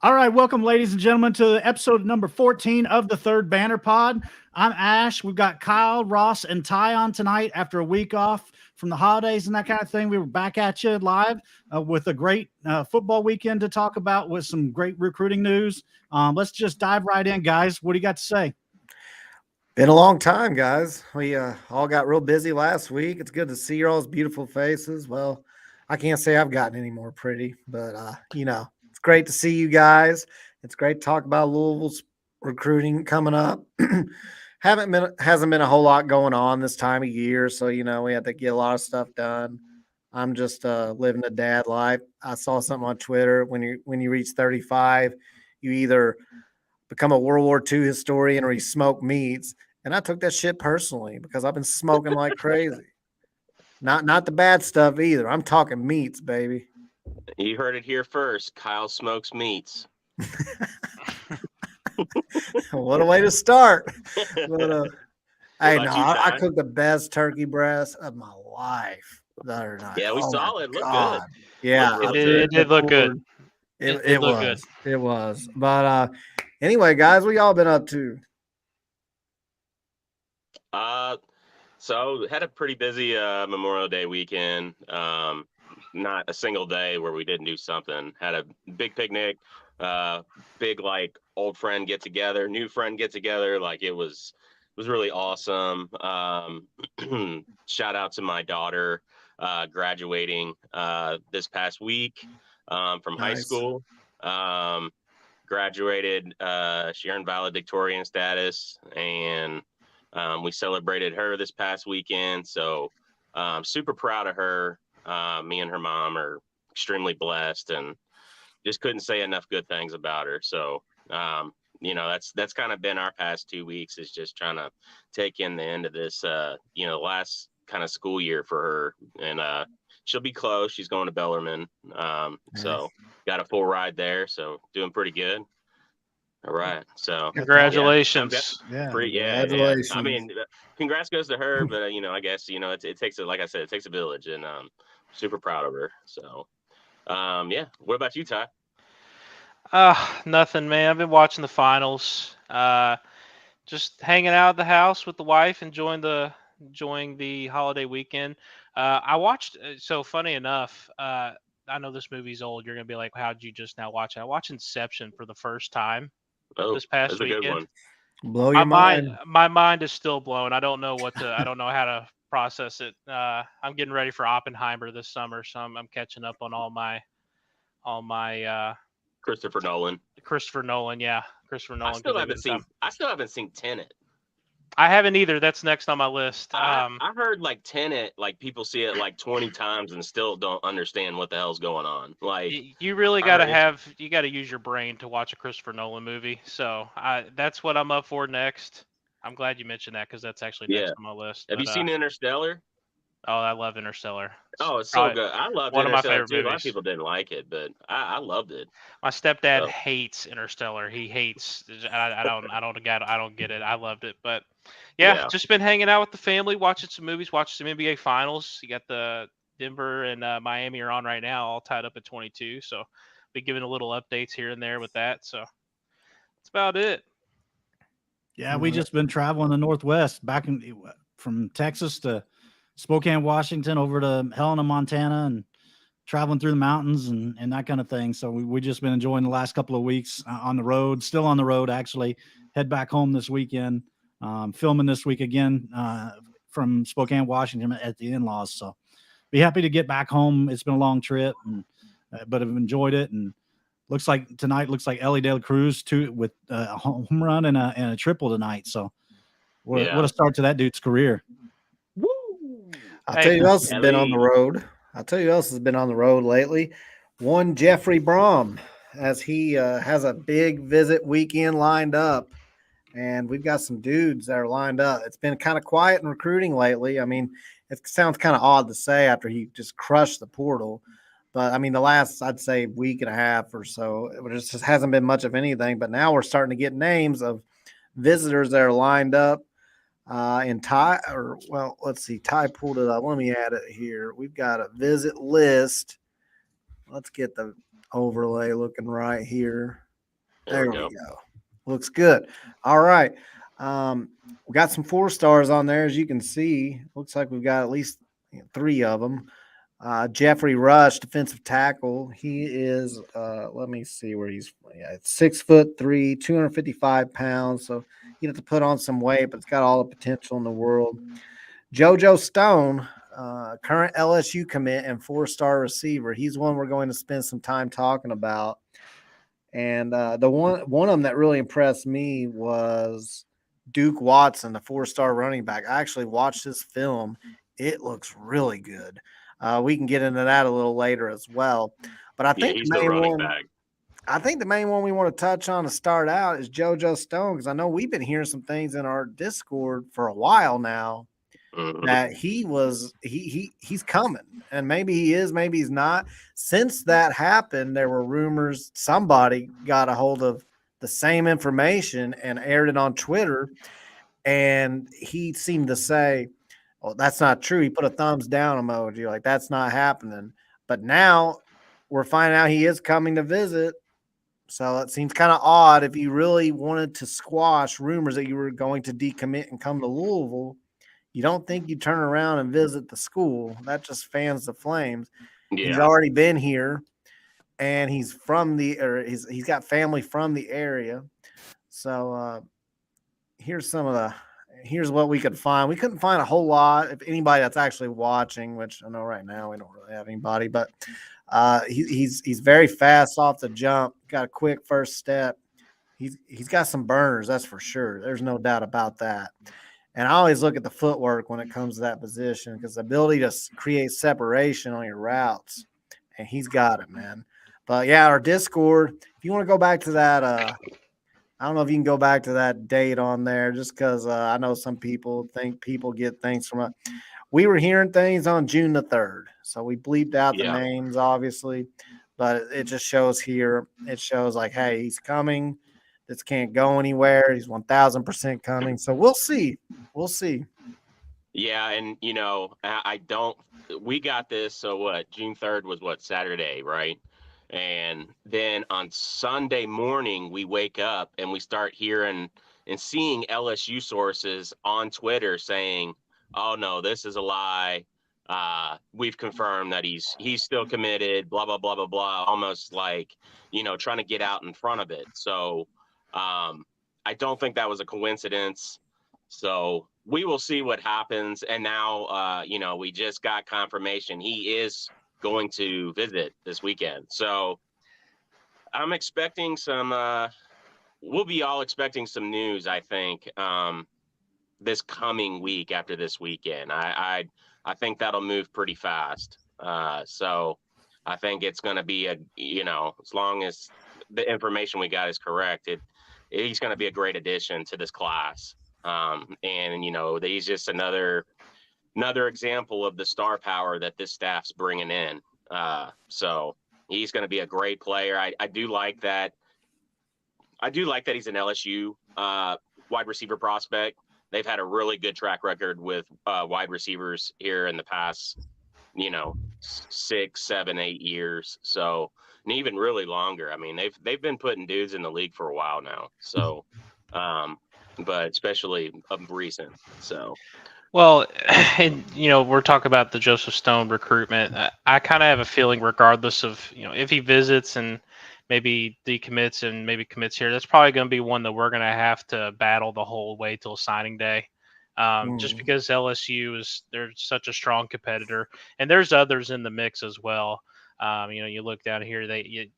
All right, welcome, ladies and gentlemen, to episode number 14 of the Third Banner Pod. I'm Ash. We've got Kyle, Ross, and Ty on tonight after a week off from the holidays and that kind of thing. We were back at you live with a great football weekend to talk about with some great recruiting news. Let's just dive right in, guys. What do you got to say? Been a long time, guys. We all got real busy last week. It's good to see your all's beautiful faces. Well, I can't say I've gotten any more pretty, but it's great to see you guys. It's great to talk about Louisville's recruiting coming up. Hasn't been a whole lot going on this time of year, so we have to get a lot of stuff done. I'm just living the dad life. I saw something on Twitter when you reach 35, you either become a World War II historian or you smoke meats. And I took that shit personally because I've been smoking like crazy. Not the bad stuff either. I'm talking meats, baby. You heard it here first. Kyle smokes meats. What a way to start. But, I I cooked the best turkey breast of my life the other night. Yeah, we saw it. Looked God. good. Yeah. It did look good. It was. It was. But anyway, guys, what y'all been up to? So had a pretty busy Memorial Day weekend. Not a single day where we didn't do something. Had a big picnic, big like old friend get together, new friend get together. Like it was really awesome. Shout out to my daughter graduating this past week from high school. Graduated. She earned valedictorian status, and we celebrated her this past weekend. So super proud of her. Me and her mom are extremely blessed, and just couldn't say enough good things about her. So that's kind of been our past 2 weeks, is just trying to take in the end of this last kind of school year for her. And she'll be close. She's going to Bellarmine. So got a full ride there. So doing pretty good. All right. So congratulations. Congratulations. I mean, congrats goes to her, but I guess it takes like I said, it takes a village, and super proud of her. So what about you, Ty? Nothing, man. I've been watching the finals. Just hanging out at the house with the wife, enjoying the holiday weekend. I watched. So funny enough, I know this movie's old. You're gonna be like, "How'd you just now watch it?" I watched Inception for the first time this past weekend. Good one. Blow your mind. My mind is still blown. I don't know I don't know how to process it. I'm getting ready for Oppenheimer this summer, so I'm catching up on all my Christopher Nolan. Christopher Nolan. I still haven't seen Tenet. I haven't either. That's next on my list. I heard like Tenet, like people see it like 20 times and still don't understand what the hell's going on. Like you really got to use your brain to watch a Christopher Nolan movie. So that's what I'm up for next. I'm glad you mentioned that because that's actually next on my list. Have you seen Interstellar? Oh, I love Interstellar. Oh, it's so good. I loved one of my Interstellar favorite too. A lot of movies. people didn't like it, but I loved it. My stepdad hates Interstellar. He hates. I don't get it. I loved it, but just been hanging out with the family, watching some movies, watching some NBA finals. You got the Denver and Miami are on right now, all tied up at 22. So be giving a little updates here and there with that. So that's about it. Yeah, we just been traveling the Northwest, from Texas to Spokane, Washington, over to Helena, Montana, and traveling through the mountains and that kind of thing. So we just been enjoying the last couple of weeks on the road, still on the road, actually. Head back home this weekend, filming this week again from Spokane, Washington at the in-laws. So be happy to get back home. It's been a long trip, but I've enjoyed it. And tonight looks like Ellie De La Cruz with a home run and a triple tonight. So what a start to that dude's career. I'll tell you who else has been on the road. I'll tell you who else has been on the road lately. One Jeffrey Brom, as he has a big visit weekend lined up. And we've got some dudes that are lined up. It's been kind of quiet in recruiting lately. I mean, it sounds kind of odd to say after he just crushed the portal. But, I mean, the last, I'd say, week and a half or so, it just hasn't been much of anything. But now we're starting to get names of visitors that are lined up. Ty pulled it up. Let me add it here. We've got a visit list. Let's get the overlay looking right here. There we go. Looks good. All right. We got some 4-stars on there, as you can see. Looks like we've got at least 3 of them. Jeffrey Rush, defensive tackle. He is, let me see where he's. Yeah, 6'3", 255 pounds. So you have to put on some weight, but it's got all the potential in the world. JoJo Stone, current LSU commit and 4-star receiver. He's one we're going to spend some time talking about. And the one of them that really impressed me was Duke Watson, the 4-star running back. I actually watched this film. It looks really good. We can get into that a little later as well. But I think he's the running back. I think the main one we want to touch on to start out is JoJo Stone, because I know we've been hearing some things in our Discord for a while now that he's coming, and maybe he is, maybe he's not. Since that happened, there were rumors somebody got a hold of the same information and aired it on Twitter, and he seemed to say, well, that's not true. He put a thumbs down emoji, like that's not happening. But now we're finding out he is coming to visit. So it seems kind of odd. If you really wanted to squash rumors that you were going to decommit and come to Louisville, you don't think you turn around and visit the school. That just fans the flames. Yeah. He's already been here, and he's got family from the area. So here's what we could find. We couldn't find a whole lot. If anybody that's actually watching, which I know right now we don't really have anybody, but he's very fast off the jump. Got a quick first step. He's got some burners, that's for sure. There's no doubt about that. And I always look at the footwork when it comes to that position, because the ability to create separation on your routes, and he's got it, man. But yeah, our Discord, if you want to go back to that, I don't know if you can go back to that date on there, just because I know some people think people get things from it. We were hearing things on June the 3rd, so we bleeped out the names, obviously, but it just shows here. It shows like, hey, he's coming. This can't go anywhere. He's 1,000% coming. So we'll see. We'll see. Yeah, and we got this. So what? June 3rd was what, Saturday, right? And then on Sunday morning, we wake up and we start hearing and seeing LSU sources on Twitter saying, "Oh no, this is a lie. We've confirmed that he's still committed." Blah blah blah blah blah. Almost like trying to get out in front of it. So I don't think that was a coincidence. So we will see what happens. And now, we just got confirmation he is going to visit this weekend. So I'm expecting we'll be all expecting some news, I think, this coming week after this weekend. I think that'll move pretty fast. So I think it's going to be as long as the information we got is correct, he's going to be a great addition to this class. And he's just another example of the star power that this staff's bringing in. So he's going to be a great player. I do like that. I do like that he's an LSU wide receiver prospect. They've had a really good track record with wide receivers here in the past, 6, 7, 8 years. So, and even really longer. I mean, they've been putting dudes in the league for a while now. So, but especially recent. So, well, and we're talking about the Joseph Stone recruitment. I kind of have a feeling, regardless of if he visits and maybe decommits and maybe commits here, that's probably going to be one that we're going to have to battle the whole way till signing day. Just because LSU they're such a strong competitor, and there's others in the mix as well. You look down here,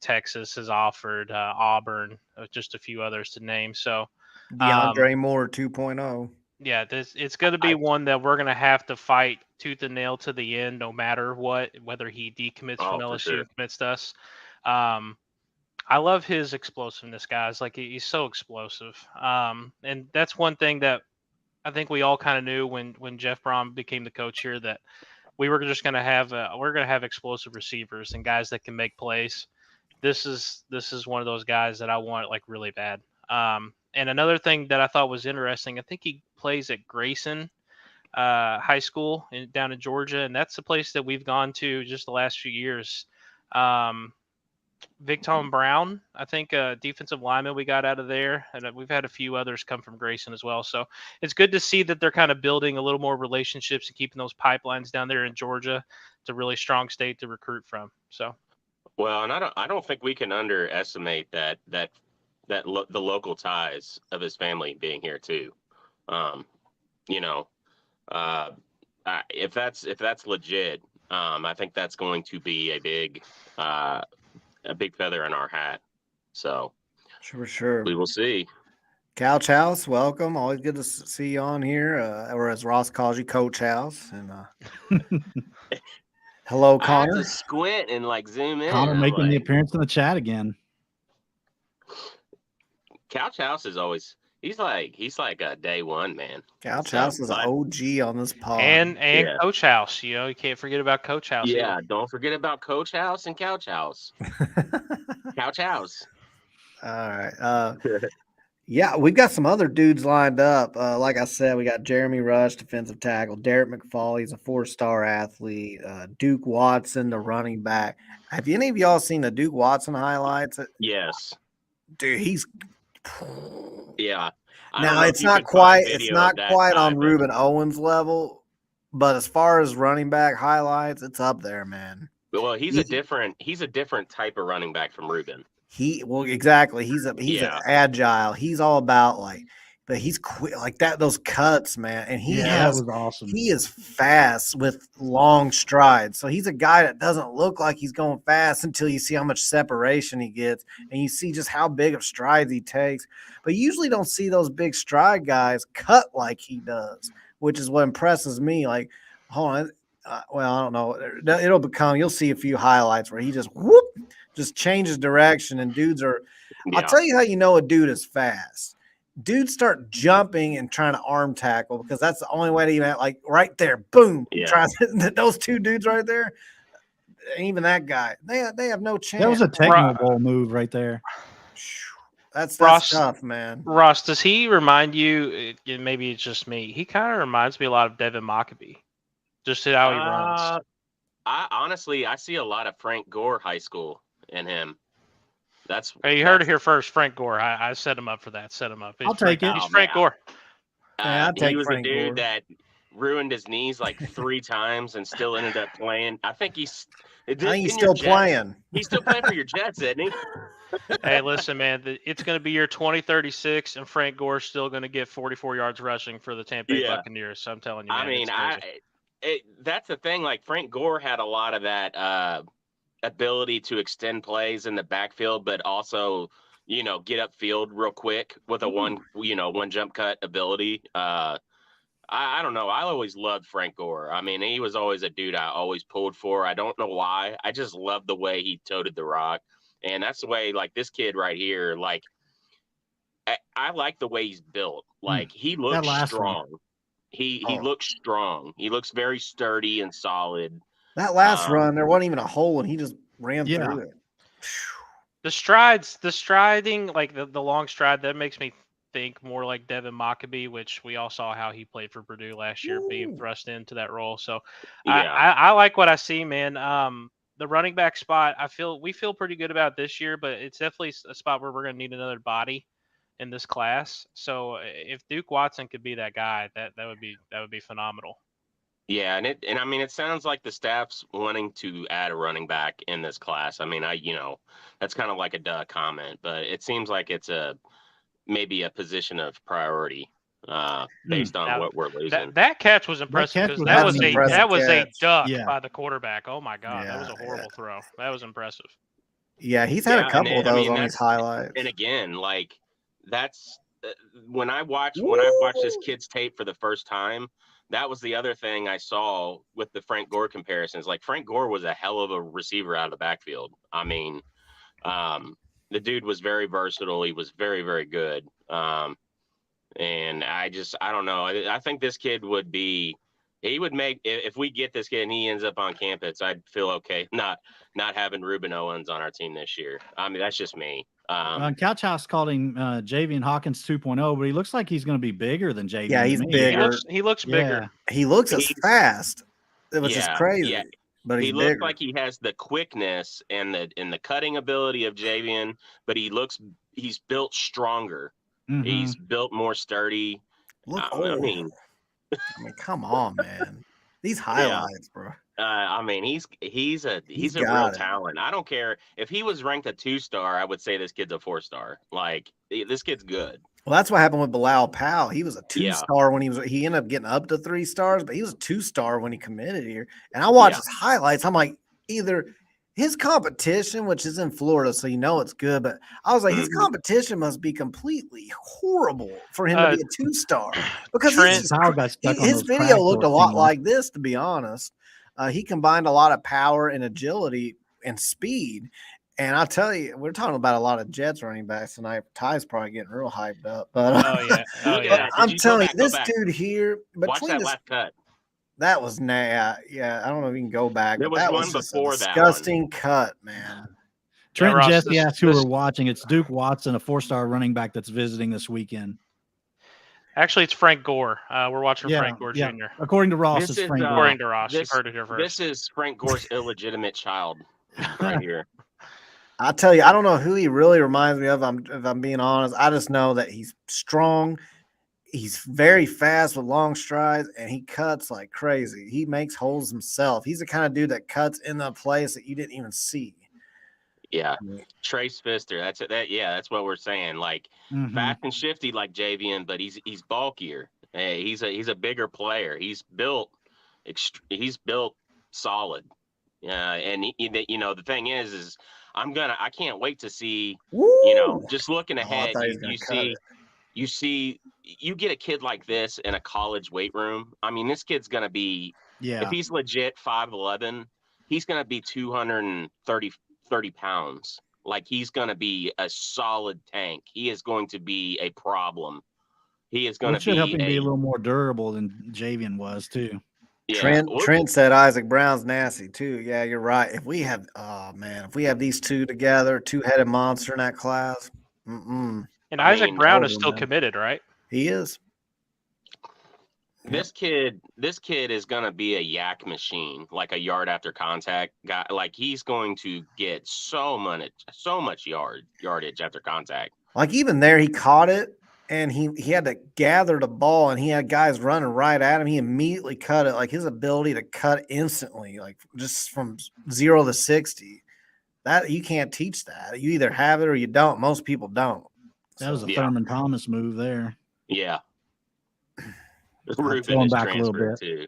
Texas has offered, Auburn, just a few others to name. So DeAndre Moore 2.0. Yeah, it's going to be one that we're going to have to fight tooth and nail to the end, no matter what, whether he decommits from LSU or commits to us. I love his explosiveness, guys. Like, he's so explosive. And that's one thing that I think we all kind of knew when Jeff Brom became the coach here, that we were just going to have explosive receivers and guys that can make plays. This is one of those guys that I want, like, really bad. And another thing that I thought was interesting, I think he plays at Grayson High School down in Georgia, and that's the place that we've gone to just the last few years. Victon Brown, I think, defensive lineman we got out of there, and we've had a few others come from Grayson as well. So it's good to see that they're kind of building a little more relationships and keeping those pipelines down there in Georgia. It's a really strong state to recruit from. So, well, and I don't think we can underestimate the local ties of his family being here too. You know, if that's legit, I think that's going to be a big feather in our hat. So Sure. We will see. Couch House, welcome. Always good to see you on here, or as Ross calls you, Coach House. And hello, I have Connor. to squint and like zoom in. Connor making the appearance in the chat again. Couch House is always he's like a day one, man. Couch House is an OG on this pod. And Coach House, you can't forget about Coach House. Yeah, either. Don't forget about Coach House and Couch House. Couch House. All right. Yeah, we've got some other dudes lined up. Like I said, we got Jeremy Rush, defensive tackle, Derek McFall, he's a 4-star athlete, Duke Watson, the running back. Have any of y'all seen the Duke Watson highlights? Yes. Dude, he's yeah. Now it's not quite on Reuben Owens level, but as far as running back highlights, it's up there, man. Well, he's a different type of running back from Reuben. Exactly. He's an agile. He's all about but he's quick like that. Those cuts, man, and that was awesome. He is fast with long strides. So he's a guy that doesn't look like he's going fast until you see how much separation he gets, and you see just how big of strides he takes. But you usually don't see those big stride guys cut like he does, which is what impresses me. Like, hold on. Well, I don't know. You'll see a few highlights where he just changes direction, and dudes are. Yeah. I'll tell you how you know a dude is fast. Dudes start jumping and trying to arm tackle because that's the only way to even right there, boom. Yeah. Those two dudes right there, even that guy, they have no chance. That was a techno ball move right there. That's tough, man. Ross, does he remind you? Maybe it's just me. He kind of reminds me a lot of Devin Mockabee, just how he runs. I see a lot of Frank Gore High School in him. You heard it here first, Frank Gore. I set him up for that. Set him up. I'll take it. He's Frank Gore. He was a dude that ruined his knees like 3 times and still ended up playing. I think he's still playing. He's still playing for your Jets, isn't he? Hey, listen, man. It's going to be year 2036, and Frank Gore's still going to get 44 yards rushing for the Tampa Bay Buccaneers. So I'm telling you, man, I mean, that's the thing. Like Frank Gore had a lot of that ability to extend plays in the backfield, but also, get upfield real quick with a one jump cut ability. I don't know. I always loved Frank Gore. I mean, he was always a dude I always pulled for. I don't know why. I just loved the way he toted the rock. And that's the way, like this kid right here, like I like the way he's built. Like he looks strong. He looks strong. He looks very sturdy and solid. That last run, there wasn't even a hole, and he just ran through it. The striding, like the long stride, that makes me think more like Devin Mockabee, which we all saw how he played for Purdue last year, being thrust into that role. So I like what I see, man. The running back spot, we feel pretty good about this year, but it's definitely a spot where we're going to need another body in this class. So if Duke Watson could be that guy, that would be phenomenal. Yeah, and I mean, it sounds like the staff's wanting to add a running back in this class. I mean, that's kind of like a duh comment, but it seems like it's maybe a position of priority based on what we're losing. That catch was impressive because that was a duck by the quarterback. Oh my God, that was a horrible throw. That was impressive. Yeah, he's had a couple of those on his highlights. And again, like that's when I watched this kid's tape for the first time. That was the other thing I saw with the Frank Gore comparisons. Like Frank Gore was a hell of a receiver out of the backfield. I mean, the dude was very versatile. He was very, very good. And I don't know. I think this kid would make, if we get this kid and he ends up on campus, I'd feel okay not having Reuben Owens on our team this year. I mean, that's just me. Couch House called him Javian Hawkins 2.0, but he looks like he's going to be bigger than Javian. Yeah, he's bigger. He looks bigger. He looks as fast, which is crazy. Yeah. But he he's looks bigger. like he has the quickness and the cutting ability of Javian, but he's built stronger. Mhm. He's built more sturdy. Look, I mean, come on, man. These highlights, bro. I mean, he's a real got it. talent. I don't care if he was ranked a 2-star. I would say this kid's a 4-star. Like this kid's good. Well, that's what happened with Bilal Powell. He was a 2-star when he ended up getting up to 3 stars, but he was a 2-star when he committed here. And I watched his highlights. I'm like, either his competition, which is in Florida, so you know it's good, but I was like, his competition must be completely horrible for him to be a 2-star because his video looked a lot like this, to be honest. He combined a lot of power and agility and speed. And I'll tell you, we're talking about a lot of Jets running backs tonight. Ty's probably getting real hyped up. But I'm telling you, this dude here, watch that last cut. That was I don't know if you can go back. There was one before that. Disgusting cut, man. Trent and Jesse asked who we're watching. It's Duke Watson, a 4-star running back that's visiting this weekend. Actually, it's Frank Gore. We're watching Frank Gore Jr. According to Ross, it's Frank Gore. According to Ross, you've heard it here first. This is Frank Gore's illegitimate child right here. I'll tell you, I don't know who he really reminds me of. If I'm being honest, I just know that he's strong. He's very fast with long strides, and he cuts like crazy. He makes holes himself. He's the kind of dude that cuts in the place that you didn't even see. Yeah, Trace Pfister. That's it. That's what we're saying. Like fast and shifty like Javian, but he's bulkier. Hey, he's a bigger player. He's built solid. And the thing is I can't wait to see. Just looking ahead, you get a kid like this in a college weight room. I mean, this kid's gonna be if he's legit 5'11", he's gonna be 230 pounds. Like he's gonna be a solid tank. He is going to be a problem. He is going to help him be a little more durable than Javian was too. Yeah. Trent said Isaac Brown's nasty too. Yeah, you're right. If we have these two together, 2-headed monster in that class. And Isaac Brown is still committed, right? He is. This kid is gonna be a yak machine, like a yard after contact guy. Like he's going to get so much yardage after contact. Like even there, he caught it. And he had to gather the ball, and he had guys running right at him. He immediately cut it. Like his ability to cut instantly, like just from 0 to 60, that you can't teach that. You either have it or you don't. Most people don't. That was a Thurman Thomas move there. Yeah. Ruben is back a little bit too.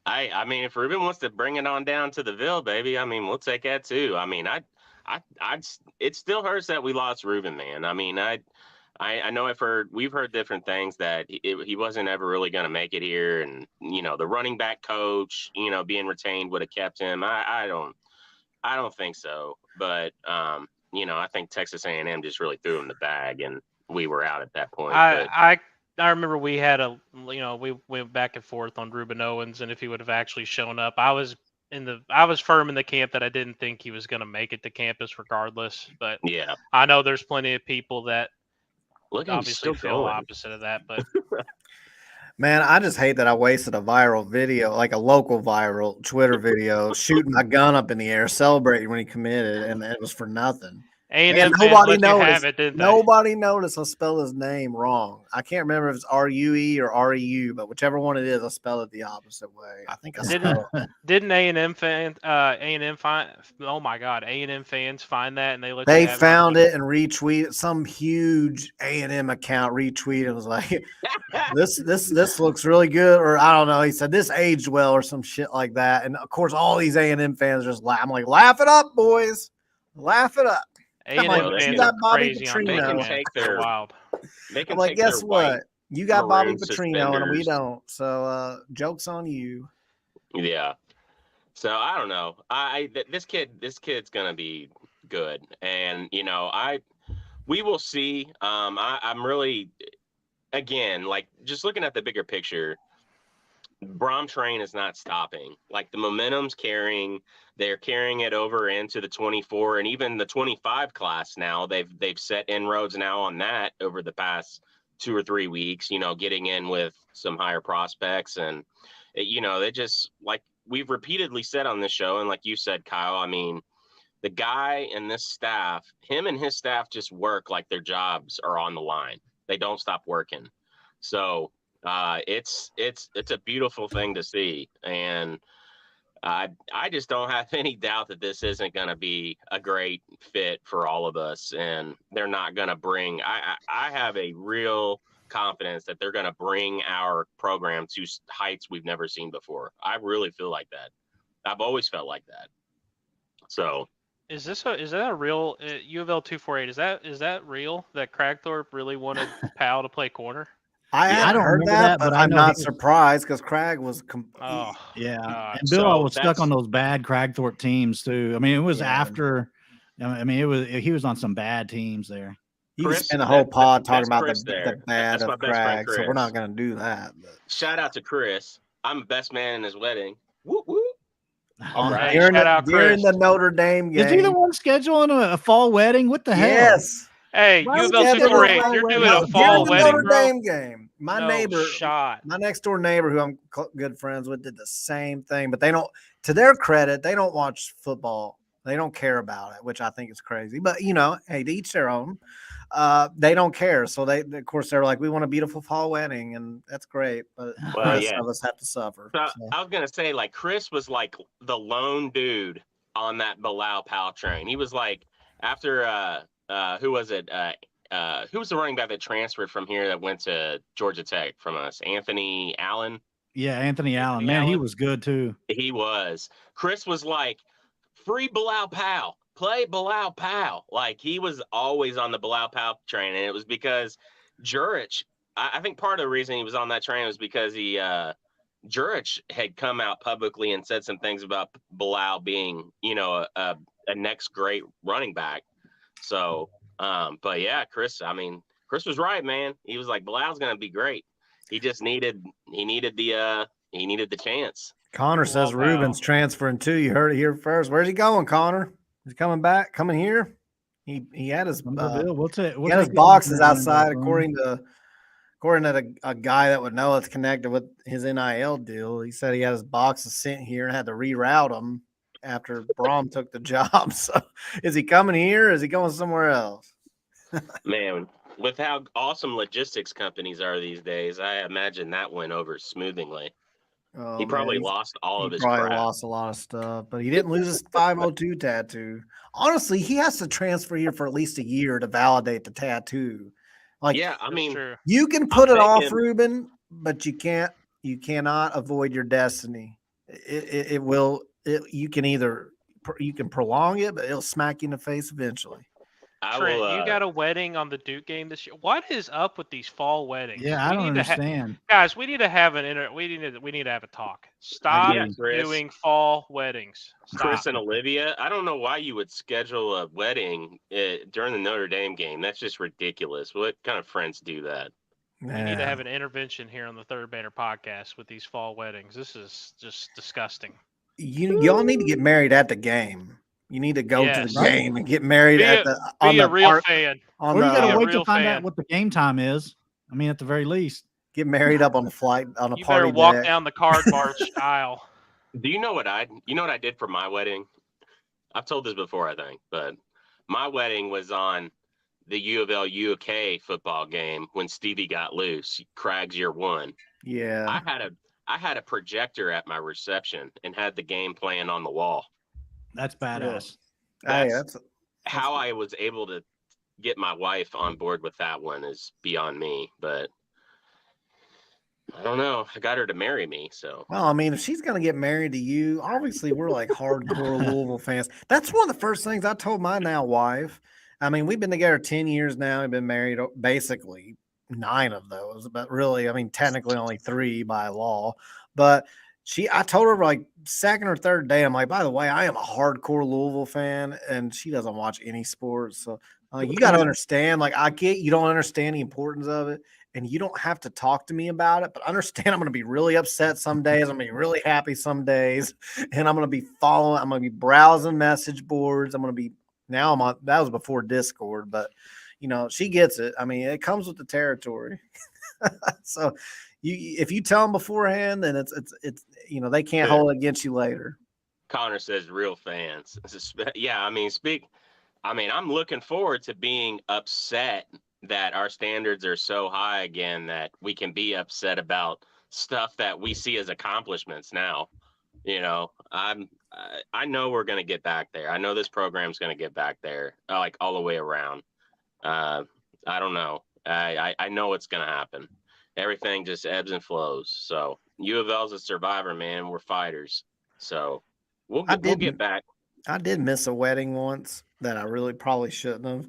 I mean, if Ruben wants to bring it on down to the Ville, baby, I mean, we'll take that too. I mean, it still hurts that we lost Ruben, man. I mean, I know we've heard different things that he wasn't ever really going to make it here. And, the running back coach, being retained would have kept him. I don't think so. But, I think Texas A&M just really threw him the bag and we were out at that point. I remember we had we went back and forth on Ruben Owens and if he would have actually shown up. I was firm in the camp that I didn't think he was going to make it to campus regardless. But yeah, I know there's plenty of people that obviously feel going opposite of that, but man, I just hate that I wasted a viral video, like a local viral Twitter video, shooting my gun up in the air, celebrating when he committed, and it was for nothing. A&M nobody noticed. Nobody noticed I spelled his name wrong. I can't remember if it's R-U-E or R-E-U, but whichever one it is, I spelled it the opposite way. I think I spelled it. Didn't A&M fans? A&M find? Oh my God! A&M fans find that and they found it and retweeted. Some huge A&M account retweeted. It was like, this looks really good, or I don't know. He said this aged well, or some shit like that. And of course, all these A&M fans just laugh. I'm like, laugh it up, boys, laugh it up. A&M fans are crazy on they're wild. I'm like, guess what? You got Bobby Petrino and we don't. So joke's on you. Yeah. So I don't know. This kid's gonna be good, and we will see. I'm really, again, like just looking at the bigger picture. Brom train is not stopping. Like the momentum's carrying. They're carrying it over into the 24 and even the 25 class now. They've set inroads now on that over the past 2 or 3 weeks, getting in with some higher prospects. And, they just, like we've repeatedly said on this show, and like you said, Kyle, I mean, the guy and this staff, him and his staff just work like their jobs are on the line. They don't stop working. So it's a beautiful thing to see. And I just don't have any doubt that this isn't going to be a great fit for all of us. And they're not going to bring, I have a real confidence that they're going to bring our program to heights we've never seen before. I really feel like that. I've always felt like that. So is that a real U of L 248? Is that real that Cragthorpe really wanted Powell to play corner? I haven't heard that, but I'm not surprised because Crag was. And Bill was stuck on those bad Cragthorpe teams too. I mean, it was after. I mean, he was on some bad teams there. You can spend the whole pod talking about the bad of Crag, so we're not going to do that. But. Shout out to Chris. I'm the best man in his wedding. Whoop whoop. All right. During the Notre Dame game. Is he the one scheduling a fall wedding? What the hell? Yes. Hey, U of L 248, you're doing a fall wedding, Notre Dame game. My neighbor, my next door neighbor, who I'm good friends with, did the same thing. But they don't. To their credit, they don't watch football. They don't care about it, which I think is crazy. But hey, to each their own. They don't care, so they, of course, they're like, we want a beautiful fall wedding, and that's great. But the rest of us have to suffer. So. I was gonna say, like, Chris was like the lone dude on that Bilal Powell train. He was like, after who was it? Who was the running back that transferred from here that went to Georgia Tech from us? Anthony Allen. Yeah, Anthony Allen. Man, he was good too. He was. Chris was like, free Bilal Powell. Play Bilal Powell. Like, he was always on the Bilal Powell train, and it was because Jurich, I think part of the reason he was on that train was because Jurich had come out publicly and said some things about Bilal being, a next great running back. So, but yeah, Chris was right, man. He was like, Bilal's going to be great. He just needed the chance. Connor says Ruben's transferring too. You heard it here first. Where's he going, Connor? He's coming back, coming here. He had his his boxes outside, according to a guy that would know it's connected with his NIL deal. He said he had his boxes sent here and had to reroute them after Brom took the job. So, is he coming here? Or is he going somewhere else? Man, with how awesome logistics companies are these days, I imagine that went over smoothly. Oh, he probably lost all of his crap. Probably lost a lot of stuff, but he didn't lose his 502 tattoo. Honestly, he has to transfer here for at least a year to validate the tattoo. Like, yeah, I mean, you can put it off, Ruben, but you cannot avoid your destiny. You can prolong it, but it'll smack you in the face eventually. Trent, you got a wedding on the Duke game this year. What is up with these fall weddings? Yeah, I don't understand. Guys, we need to have we need to have a talk. Stop doing fall weddings. Stop. Chris and Olivia, I don't know why you would schedule a wedding during the Notre Dame game. That's just ridiculous. What kind of friends do that? We need to have an intervention here on the Third Banner podcast with these fall weddings. This is just disgusting. Y'all need to get married at the game. You need to go to the game and get married on the real fan. Or you gotta wait to find out what the game time is. I mean, at the very least, get married up on the flight on a party. You better walk down the card march aisle. Do you know what I did for my wedding? I've told this before, I think, but my wedding was on the U of L UK football game when Stevie got loose. Craig's year 1. Yeah, I had a projector at my reception and had the game playing on the wall. That's badass. That's how I was able to get my wife on board with that one is beyond me, but I don't know. I got her to marry me, so. Well, I mean, if she's going to get married to you, obviously we're like hardcore Louisville fans. That's one of the first things I told my now wife. I mean, we've been together 10 years now. We've been married basically 9 of those, but really, I mean, technically only 3 by law, but I told her like second or third day, I'm like, by the way, I am a hardcore Louisville fan, and she doesn't watch any sports. So you got to understand, like, I get you don't understand the importance of it, and you don't have to talk to me about it, but understand I'm going to be really upset some days. I'm going to be really happy some days, and I'm going to be I'm going to be browsing message boards. That was before Discord, but she gets it. I mean, it comes with the territory. So, if you tell them beforehand, then it's they can't hold it against you later. Connor says real fans. Yeah, I mean, I'm looking forward to being upset that our standards are so high again that we can be upset about stuff that we see as accomplishments now. I know we're going to get back there. I know this program's going to get back there, like all the way around. I don't know. I know it's going to happen. Everything just ebbs and flows. So U of L's a survivor, man. We're fighters. So we'll get back. I did miss a wedding once that I really probably shouldn't have,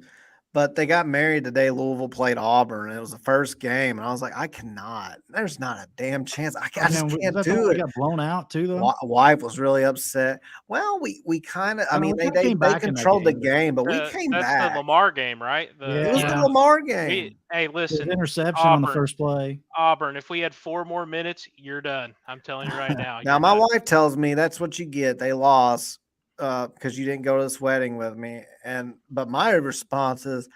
but they got married the day Louisville played Auburn. And it was the first game, and I was like, I cannot. There's not a damn chance. I just can't do it. Got blown out too, though. Wife was really upset. Well, we kind of. I mean, they controlled the game, but we came back. That's the Lamar game, right? It was the Lamar game. Hey, listen, interception on the first play. Auburn. If we had 4 more minutes, you're done. I'm telling you right now. Now my wife tells me that's what you get. They lost because you didn't go to this wedding with me. But my response is,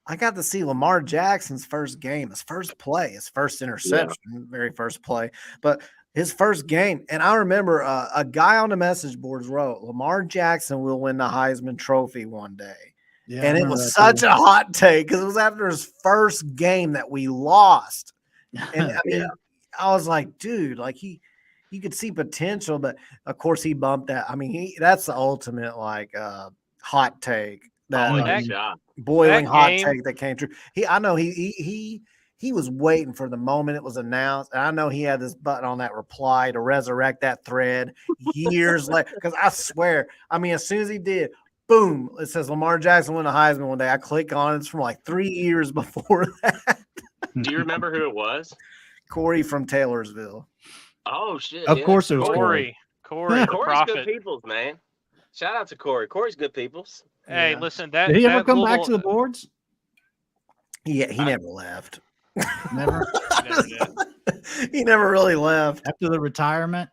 I got to see Lamar Jackson's first game, his first play, his first interception, very first play, but his first game. And I remember a guy on the message boards wrote, Lamar Jackson will win the Heisman Trophy one day. Yeah, and it was such a hot take because it was after his first game that we lost. And I mean, I was like, dude, like you could see potential, but of course he bumped that. I mean, that's the ultimate hot take. Boiling hot take that came true. I know he was waiting for the moment it was announced, and I know he had this button on that reply to resurrect that thread years later. Because I swear, I mean, as soon as he did, boom, it says Lamar Jackson won the Heisman one day. I click on it. It's from like 3 years before that. Do you remember who it was? Corey from Taylorsville. Oh shit! Of course it was Corey. Corey's good peoples, man. Shout out to Corey. Corey's good peoples. Hey, listen, did he ever come back to the boards? Yeah, he never left. Never. He never really left after the retirement.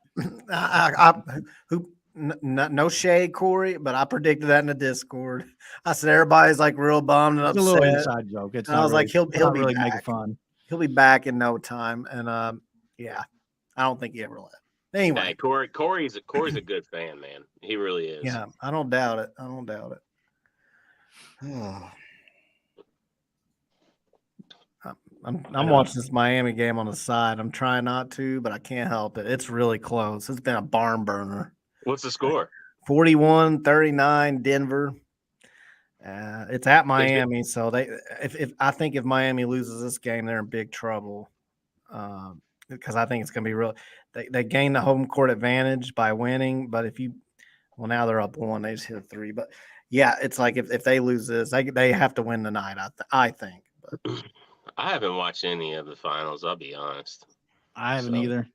No shade, Corey, but I predicted that in the Discord. I said everybody's like real bummed and upset. It's a little inside joke. It's I was like, he'll be really back. making fun. He'll be back in no time, and yeah, I don't think he ever left. Anyway, hey, Corey's a good fan, man. He really is. Yeah, I don't doubt it. I'm watching this Miami game on the side. I'm trying not to, but I can't help it. It's really close. It's been a barn burner. What's the score? 41-39 Denver. It's at Miami, so I think if Miami loses this game, they're in big trouble. Because I think it's going to be real. They gain the home court advantage by winning, but now they're up 1, they just hit a 3. But yeah, it's like if they lose this, they have to win tonight. I think. But I haven't watched any of the finals. I'll be honest. I haven't either.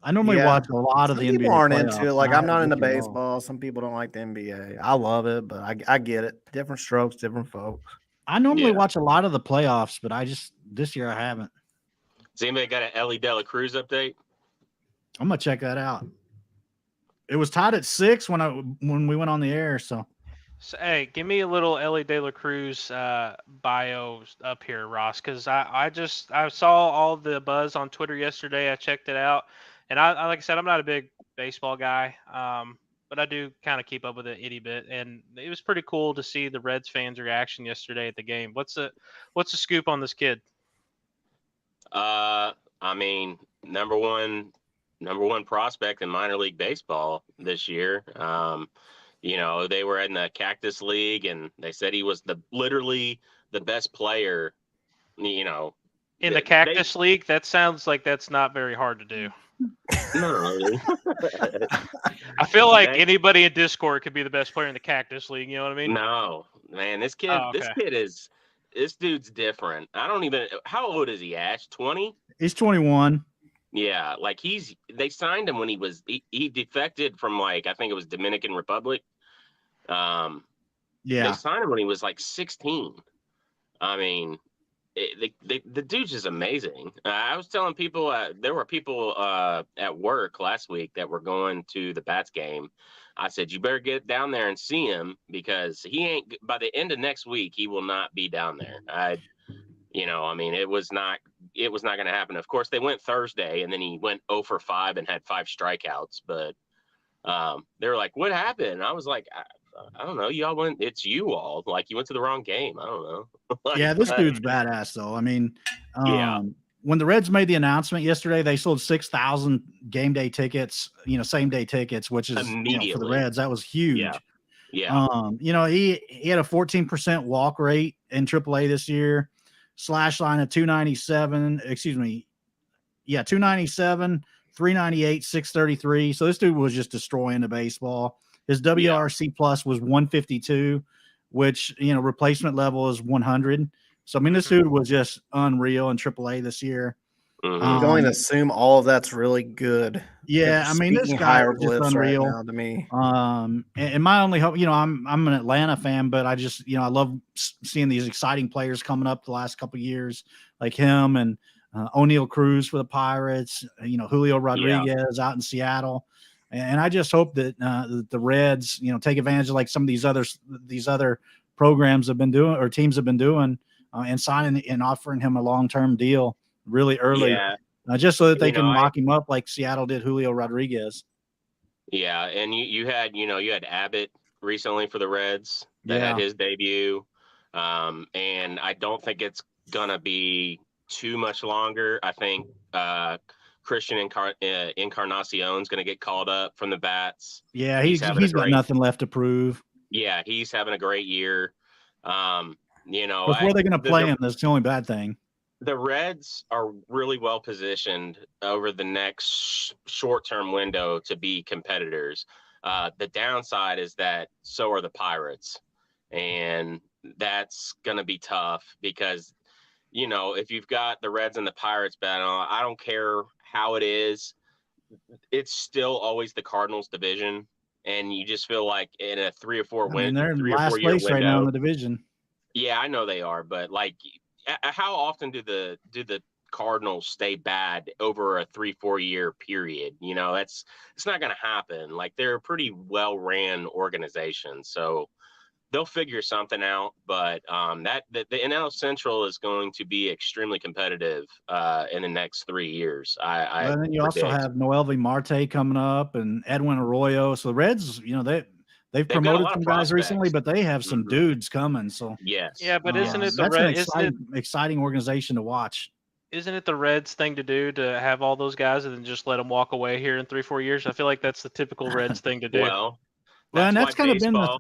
I normally watch a lot of the NBA. People aren't into it. Like I'm not into baseball. Some people don't like the NBA. I love it, but I get it. Different strokes, different folks. I normally watch a lot of the playoffs, but this year I haven't. Has anybody got an Ellie De La Cruz update? I'm gonna check that out. It was tied at 6 when we went on the air. So hey, give me a little Ellie De La Cruz bio up here, Ross, because I saw all the buzz on Twitter yesterday. I checked it out, and I like I said, I'm not a big baseball guy, but I do kind of keep up with it itty bit, and it was pretty cool to see the Reds fans' reaction yesterday at the game. What's the scoop on this kid? I mean, number one prospect in minor league baseball this year. They were in the Cactus League, and they said he was literally the best player. In the Cactus League, that sounds like that's not very hard to do. No, I feel like anybody in Discord could be the best player in the Cactus League. You know what I mean? No, man, this dude's different. I don't even. How old is he, Ash? 20? He's 21. Yeah, like they signed him when he defected from I think it was Dominican Republic. They signed him when he was 16. I mean, the dude's just amazing. I was telling people there were people at work last week that were going to the Bats game. I said, you better get down there and see him because he ain't by the end of next week. He will not be down there. It was not it was not going to happen. Of course, they went Thursday, and then he went 0 for 5 and had 5 strikeouts. But they were like, "What happened?" And I was like, I don't know. Y'all went. It's you all. Like, you went to the wrong game. I don't know. Like, yeah, this dude's badass though. I mean, Yeah. when the Reds made the announcement yesterday, they sold 6,000 game day tickets, same day tickets, which is, for the Immediately. Reds, that was huge. Yeah. He had a 14% walk rate in AAA this year, slash line of 297, 297, 398, 633. So this dude was just destroying the baseball. His WRC plus was 152, which, replacement level is 100. So, I mean, this dude was just unreal in AAA this year. Mm-hmm. You can only assume all of that's really good. Yeah, I mean, this guy is just unreal right now to me. And my only hope, I'm an Atlanta fan, but I just, I love seeing these exciting players coming up the last couple of years, like him and O'Neal Cruz for the Pirates, Julio Rodriguez out in Seattle. And I just hope that the Reds, take advantage of like some of these other programs have been doing, or teams have been doing, and signing and offering him a long-term deal really early, just so that they can lock him up like Seattle did Julio Rodriguez. Yeah, and you had Abbott recently for the Reds that had his debut, and I don't think it's gonna be too much longer. I think Christian Encarnacion's going to get called up from the bats. Yeah, he's got nothing left to prove. Yeah, he's having a great year. Where are they going to play him? That's the only bad thing. The Reds are really well positioned over the next short-term window to be competitors. The downside is that so are the Pirates, and that's going to be tough because, if you've got the Reds and the Pirates battle, I don't care how it is, it's still always the Cardinals division, and you just feel like in a 3 or 4 win, they're in 3 or 4 last year place window, right now in the division. Yeah, I know they are, but like, how often do the Cardinals stay bad over a 3-4 year period? It's not going to happen. Like, they're a pretty well ran organization, so they'll figure something out. But the NL Central is going to be extremely competitive in the next 3 years. And then you also have Noelvi Marte coming up and Edwin Arroyo. So the Reds, they've promoted some guys recently, but they have some dudes coming. So yes, yeah, but isn't it an exciting organization to watch? Isn't it the Reds thing to do to have all those guys and then just let them walk away here in 3-4 years? I feel like that's the typical Reds thing to do. Well, and that's kind of been the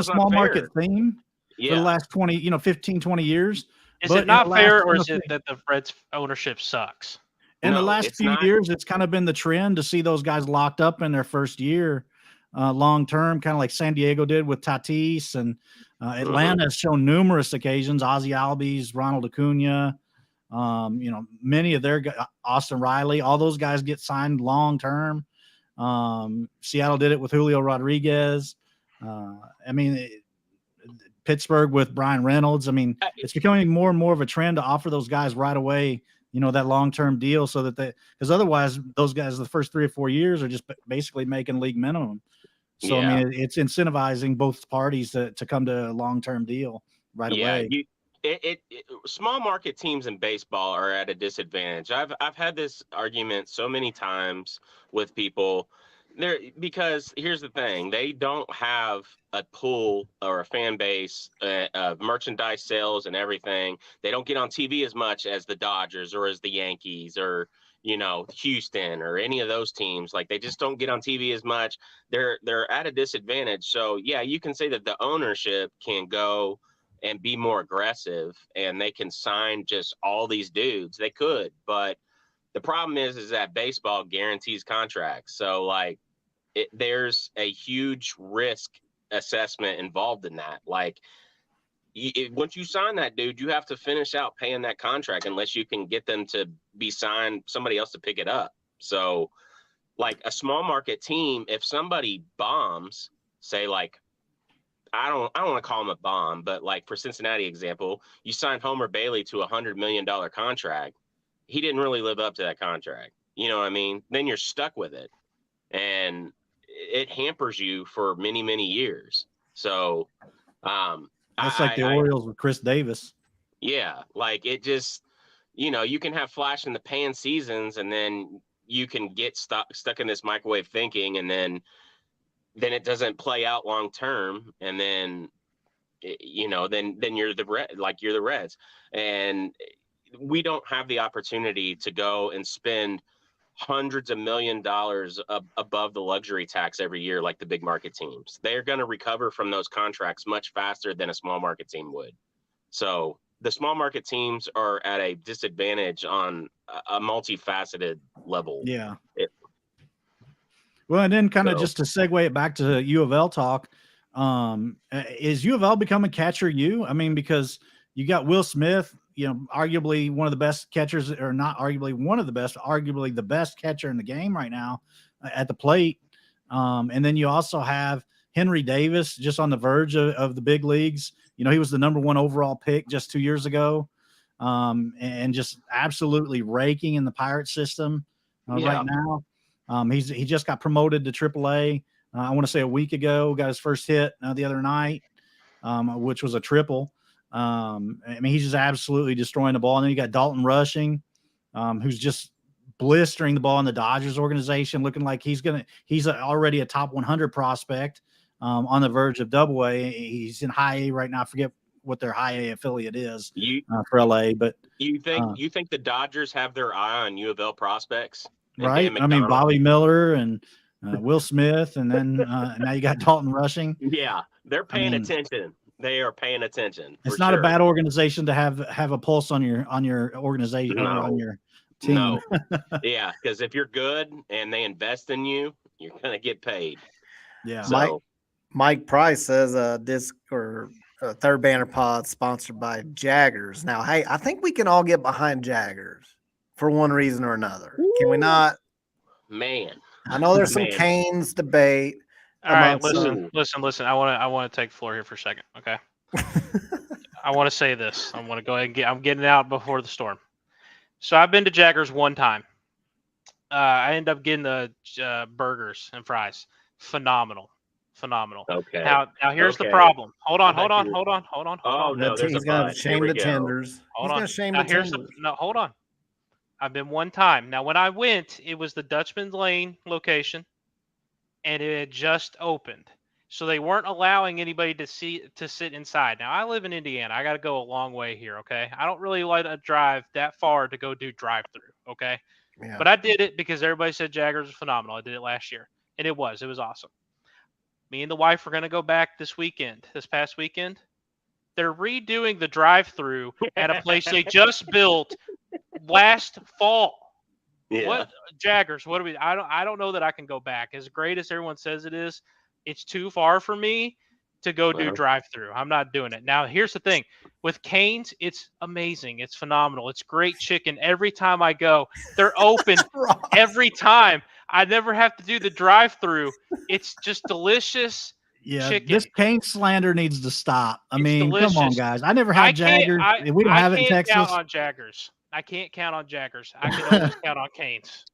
small market theme for the last 15, 20 years. Is it not fair, or is it that the Reds ownership sucks? In the last few years, it's kind of been the trend to see those guys locked up in their first year, long term, kind of like San Diego did with Tatis, and Atlanta has shown numerous occasions. Ozzie Albies, Ronald Acuna, many of their guys, Austin Riley, all those guys get signed long term. Seattle did it with Julio Rodriguez. Pittsburgh with Brian Reynolds. I mean, it's becoming more and more of a trend to offer those guys right away, that long-term deal, so that because otherwise those guys, the first 3 or 4 years, are just basically making league minimum. So, I mean, it's incentivizing both parties to come to a long-term deal right away. Small market teams in baseball are at a disadvantage. I've had this argument so many times with people there, because here's the thing: they don't have a pool or a fan base of merchandise sales and everything. They don't get on TV as much as the Dodgers or as the Yankees or Houston or any of those teams. Like, they just don't get on TV as much. They're at a disadvantage. So yeah, you can say that the ownership can go and be more aggressive and they can sign just all these dudes. They could, but the problem is that baseball guarantees contracts. So like, there's a huge risk assessment involved in that. Like, once you sign that dude, you have to finish out paying that contract unless you can get them to be signed, somebody else to pick it up. So like a small market team, if somebody bombs, say like, I don't want to call him a bomb, but like for Cincinnati example, you signed Homer Bailey to $100 million contract. He didn't really live up to that contract. You know what I mean? Then you're stuck with it, and it hampers you for many, many years. So that's like the Orioles with Chris Davis. Yeah, like it just, you can have flash in the pan seasons, and then you can get stuck in this microwave thinking, and then it doesn't play out long term, and then then you're you're the Reds, and we don't have the opportunity to go and spend hundreds of $1,000,000 above the luxury tax every year like the big market teams. They're going to recover from those contracts much faster than a small market team would. So the small market teams are at a disadvantage on a multifaceted level. Yeah. Well, and then kind of So- just to segue it back to U of L talk, is U of L becoming catcher U? I mean, because you got Will Smith, arguably one of the best catchers, or not arguably one of the best, arguably the best catcher in the game right now at the plate. And then you also have Henry Davis just on the verge of the big leagues. He was the #1 overall pick just 2 years ago, and just absolutely raking in the Pirate system right now. He just got promoted to AAA. I want to say a week ago, got his first hit the other night, which was a triple. I mean, he's just absolutely destroying the ball. And then you got Dalton Rushing, who's just blistering the ball in the Dodgers organization, looking like he's already a top 100 prospect, on the verge of AA. He's in high A right now. I forget what their high A affiliate is for LA, but you think the Dodgers have their eye on U of L prospects? Right. I mean, Bobby Miller and Will Smith, and then now you got Dalton Rushing. Yeah, they're paying attention. They are paying attention. It's not a bad organization to have a pulse on your organization, on your team. No. Yeah, because if you're good and they invest in you, you're gonna get paid. Yeah. So, Mike Price says disc or Third Banner Pod sponsored by Jaggers. Now, hey, I think we can all get behind Jaggers for one reason or another. Can we not? Man, I know there's some Canes debate. All right, listen. I want to take the floor here for a second, okay? I want to say this. I want to go ahead and I'm getting out before the storm. So I've been to Jaggers one time. I ended up getting the burgers and fries. Phenomenal. Okay. Now here's the problem. Hold on. Oh no, he's gonna shame the tenders. Hold on. Hold on. I've been one time. Now, when I went, it was the Dutchman's Lane location, and it had just opened. So they weren't allowing anybody to sit inside. Now, I live in Indiana. I got to go a long way here, okay? I don't really like to drive that far to go do drive-through, okay? Yeah. But I did it because everybody said Jaggers was phenomenal. I did it last year, and it was awesome. Me and the wife were going to go back this past weekend. They're redoing the drive-through at a place they just built last fall. Yeah. What Jaggers? What do we? I don't know that I can go back. As great as everyone says it is, it's too far for me to go do drive-through. I'm not doing it. Now, here's the thing. With Cane's, it's amazing. It's phenomenal. It's great chicken. Every time I go, they're open every time. I never have to do the drive-through. It's just delicious. Yeah, chicken. This Cane slander needs to stop. I mean, delicious. come on, guys. I never had Jaggers. We don't have it in Texas. I can't count on Jaggers. I can't count on Jaggers. I can always count on Canes.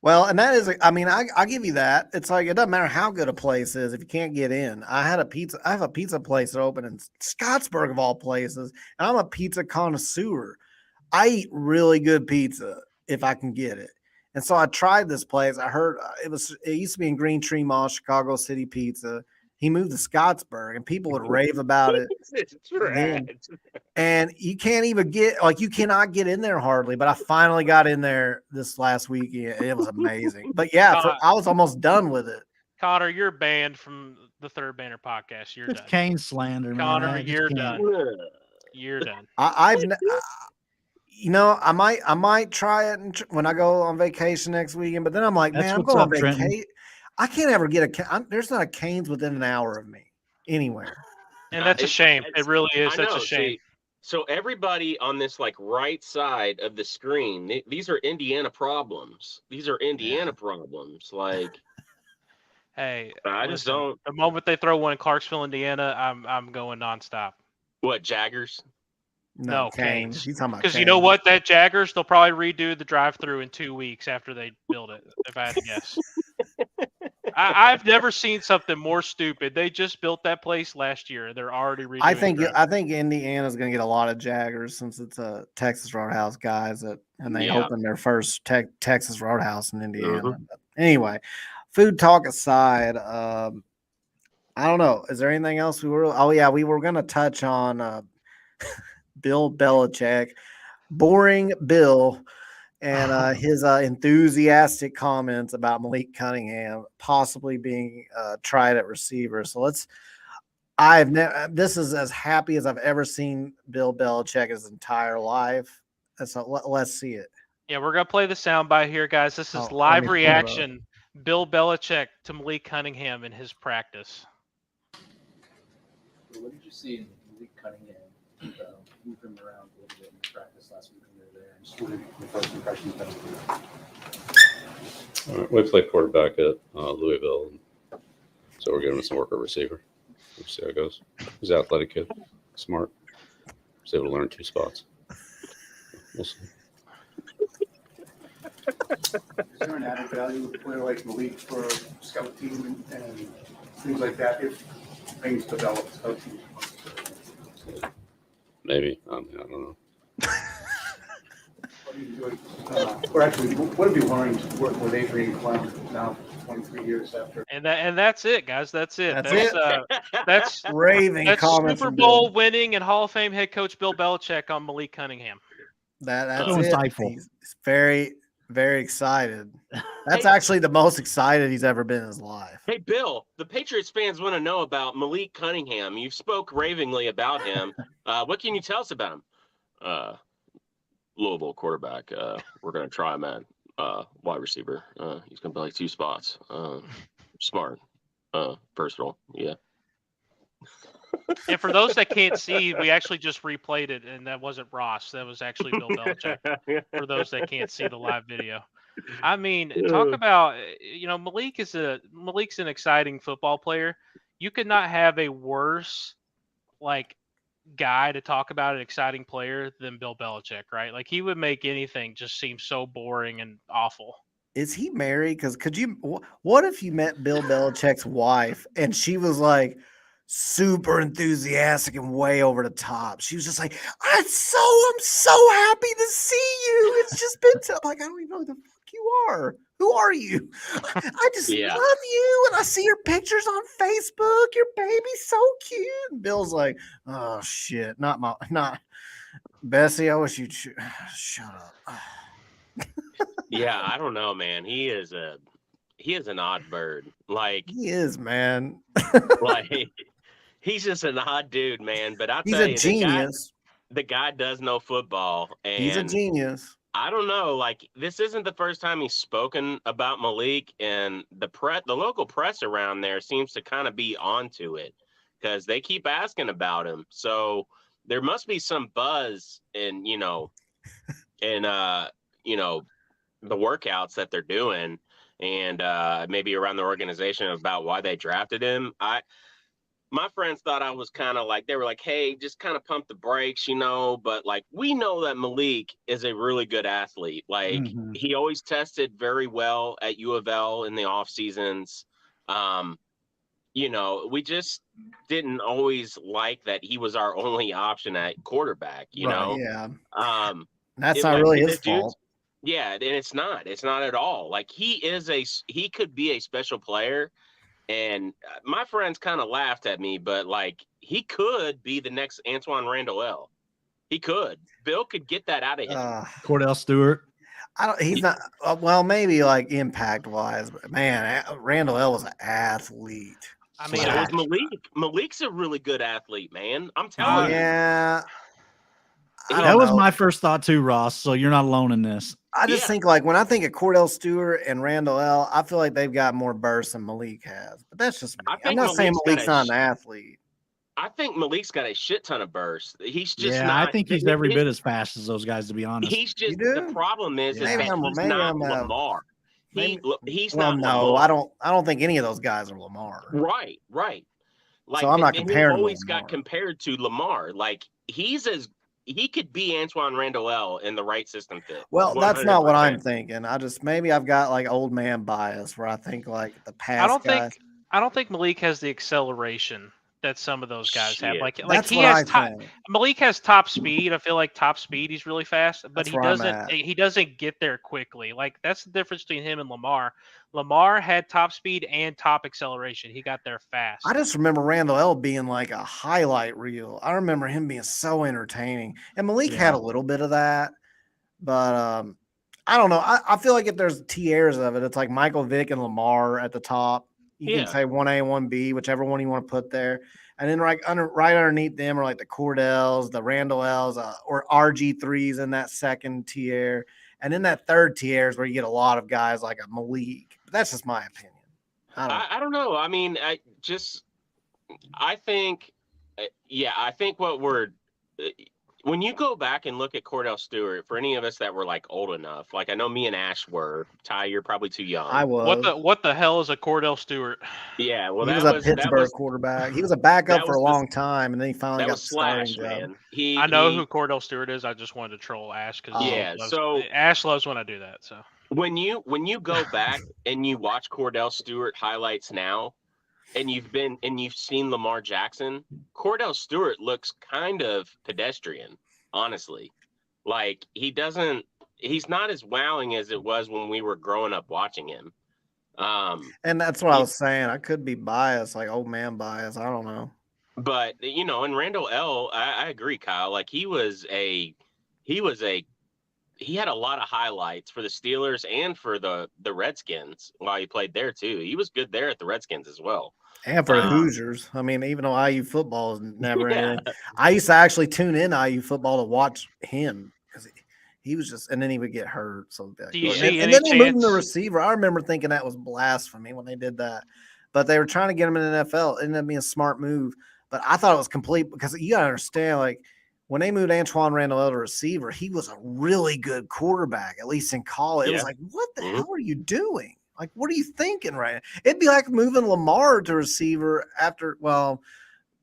Well, and that is, I mean, I give you that. It's like, it doesn't matter how good a place is if you can't get in. I have a pizza place that opened in Scottsburg of all places, and I'm a pizza connoisseur. I eat really good pizza if I can get it. And so I tried this place. I heard it used to be in Green Tree Mall, Chicago City Pizza. He moved to Scottsburg, and people would rave about it. And you can't even you cannot get in there hardly. But I finally got in there this last weekend. It was amazing. But yeah, I was almost done with it. Connor, you're banned from the Third Banner podcast. You're done. Cane slander, Connor, man. You're done. You're done. I might try it when I go on vacation next weekend. But then I'm like, man, I'm going on vacation. I can't ever get there's not a Cane's within an hour of me anywhere. And that's a shame. It really is. That's a shame. So everybody on this right side of the screen, these are Indiana problems. Problems. Like, hey, I just don't. The moment they throw one in Clarksville, Indiana, I'm going nonstop. What, Jaggers? No, Canes. He's talking about because you know what? That Jaggers, they'll probably redo the drive-through in 2 weeks after they build it. If I had to guess. I've never seen something more stupid. They just built that place last year. They're already redoing I think Indiana's going to get a lot of Jaggers since it's a Texas Roadhouse guys and they opened their first Texas Roadhouse in Indiana. Mhm. But anyway, food talk aside, I don't know. Is there anything else we were going to touch on Bill Belichick, boring Bill, and his enthusiastic comments about Malik Cunningham possibly being tried at receiver. So this is as happy as I've ever seen Bill Belichick his entire life. So let's see it. Yeah, we're gonna play the soundbite here, guys. This is let live me pull it reaction. Bill Belichick to Malik Cunningham in his practice. What did you see in Malik Cunningham? Move him around a little bit in practice last week when you were there. And just what are your first impressions been? We played quarterback at Louisville, so we're giving him some work at receiver. We'll see how it goes. He's an athletic kid, smart. He's able to learn 2 spots. We'll see. Is there an added value with a player like Malik for a scout team and things like that if things develop scout teams? Maybe. I don't know. What do you do? Or actually, what have you learned working with Adrian Clown now, 23 years after? And that's it, guys. That's it. That's That's Raving that's comments Super from Bowl Bill. winning and Hall of Fame head coach Bill Belichick on Malik Cunningham. That's So it. insightful. He's very, very excited. That's actually the most excited he's ever been in his life. Hey, Bill, the Patriots fans want to know about Malik Cunningham. You spoke ravingly about him. What can you tell us about him? Louisville quarterback. We're going to try him at wide receiver. He's going to play 2 spots. Smart. Versatile. Yeah. And for those that can't see, we actually just replayed it, and that wasn't Ross. That was actually Bill Belichick. For those that can't see the live video, I mean, talk about Malik's an exciting football player. You could not have a worse guy to talk about an exciting player than Bill Belichick, right? Like he would make anything just seem so boring and awful. Is he married? Because what if you met Bill Belichick's wife and she was like super enthusiastic and way over the top? She was just like, I'm so happy to see you. It's just been I don't even know who the fuck you are. Who are you? I just love you. And I see your pictures on Facebook. Your baby's so cute. And Bill's like, oh shit, not Bessie. I wish you'd shut up. Yeah, I don't know, man. He is an odd bird. Like he is, man. like he's just an odd dude, man. But I'll he's tell a you, genius. The guy does know football, and he's a genius. I don't know. Like this isn't the first time he's spoken about Malik, and the local press around there seems to kind of be onto it because they keep asking about him. So there must be some buzz in the workouts that they're doing, and maybe around the organization about why they drafted him. My friends thought I was kind of like, they were like, hey, just kind of pump the brakes, but like, we know that Malik is a really good athlete. Like he always tested very well at U of L in the off seasons. We just didn't always like that he was our only option at quarterback, know? Yeah. That's not really his fault. Yeah. And it's not at all. Like he could be a special player. And my friends kind of laughed at me, but like he could be the next Antoine Randall L. He could. Bill could get that out of him. Cordell Stewart. He's not. Well, maybe like impact wise, but man, Randall L was an athlete. I mean, so was Malik. Malik's a really good athlete, man. I'm telling you. Yeah. That was my first thought too, Ross. So you're not alone in this. I just think like when I think of Cordell Stewart and Randall L, I feel like they've got more burst than Malik has. But that's just me. I'm not saying Malik's not an athlete. I think Malik's got a shit ton of burst. He's just I think he's every bit as fast as those guys, to be honest. He's just the problem is that he's not Lamar. He's not. No, Lamar. I don't think any of those guys are Lamar. Right. Like, so I'm not comparing. He always got compared to Lamar. Like he's he could be Antoine Randall in the right system fit. Well, that's not what I'm 100%. thinking. Maybe I've got like old man bias where I think like the past guys. I don't think Malik has the acceleration that some of those guys have. Shit. Like That's what I think. Malik has top speed. I feel like top speed, he's really fast, but That's where I'm at. he doesn't get there quickly. Like that's the difference between him and Lamar. Lamar had top speed and top acceleration. He got there fast. I just remember Randall being like a highlight reel. I remember him being so entertaining. And Malik had a little bit of that, but I don't know. I feel like if there's tiers of it, it's like Michael Vick and Lamar at the top. You can say 1A and 1B, whichever one you want to put there. And then right underneath them are like the Cordells, the Randalls, or RG3s in that second tier. And then that third tier is where you get a lot of guys like a Malik. But that's just my opinion. I don't know. I mean, I think what we're when you go back and look at Cordell Stewart, for any of us that were like old enough, like I know me and Ash were. Ty, you're probably too young. I was. What the hell is a Cordell Stewart? Yeah, well, he was a Pittsburgh quarterback. He was a backup for a long time, and then he finally got the starting job. I know who Cordell Stewart is. I just wanted to troll Ash because Ash loves when I do that. So when you go back and you watch Cordell Stewart highlights now, and you've seen Lamar Jackson, Cordell Stewart looks kind of pedestrian, honestly. Like he's not as wowing as it was when we were growing up watching him. And that's what I was saying. I could be biased, like old man bias. I don't know. But and Randall I agree, Kyle. Like he had a lot of highlights for the Steelers and for the Redskins while he played there too. He was good there at the Redskins as well. And for the Hoosiers. I mean, even though IU football is never in. I used to actually tune in IU football to watch him because he was just, and then he would get hurt. So do you see and then they moved him to receiver. I remember thinking that was blasphemy when they did that. But they were trying to get him in the NFL. It ended up being a smart move. But I thought it was complete because you got to understand, like, when they moved Antoine Randall to receiver, he was a really good quarterback, at least in college. It was like, what the hell are you doing? Like, what are you thinking right now? It'd be like moving Lamar to receiver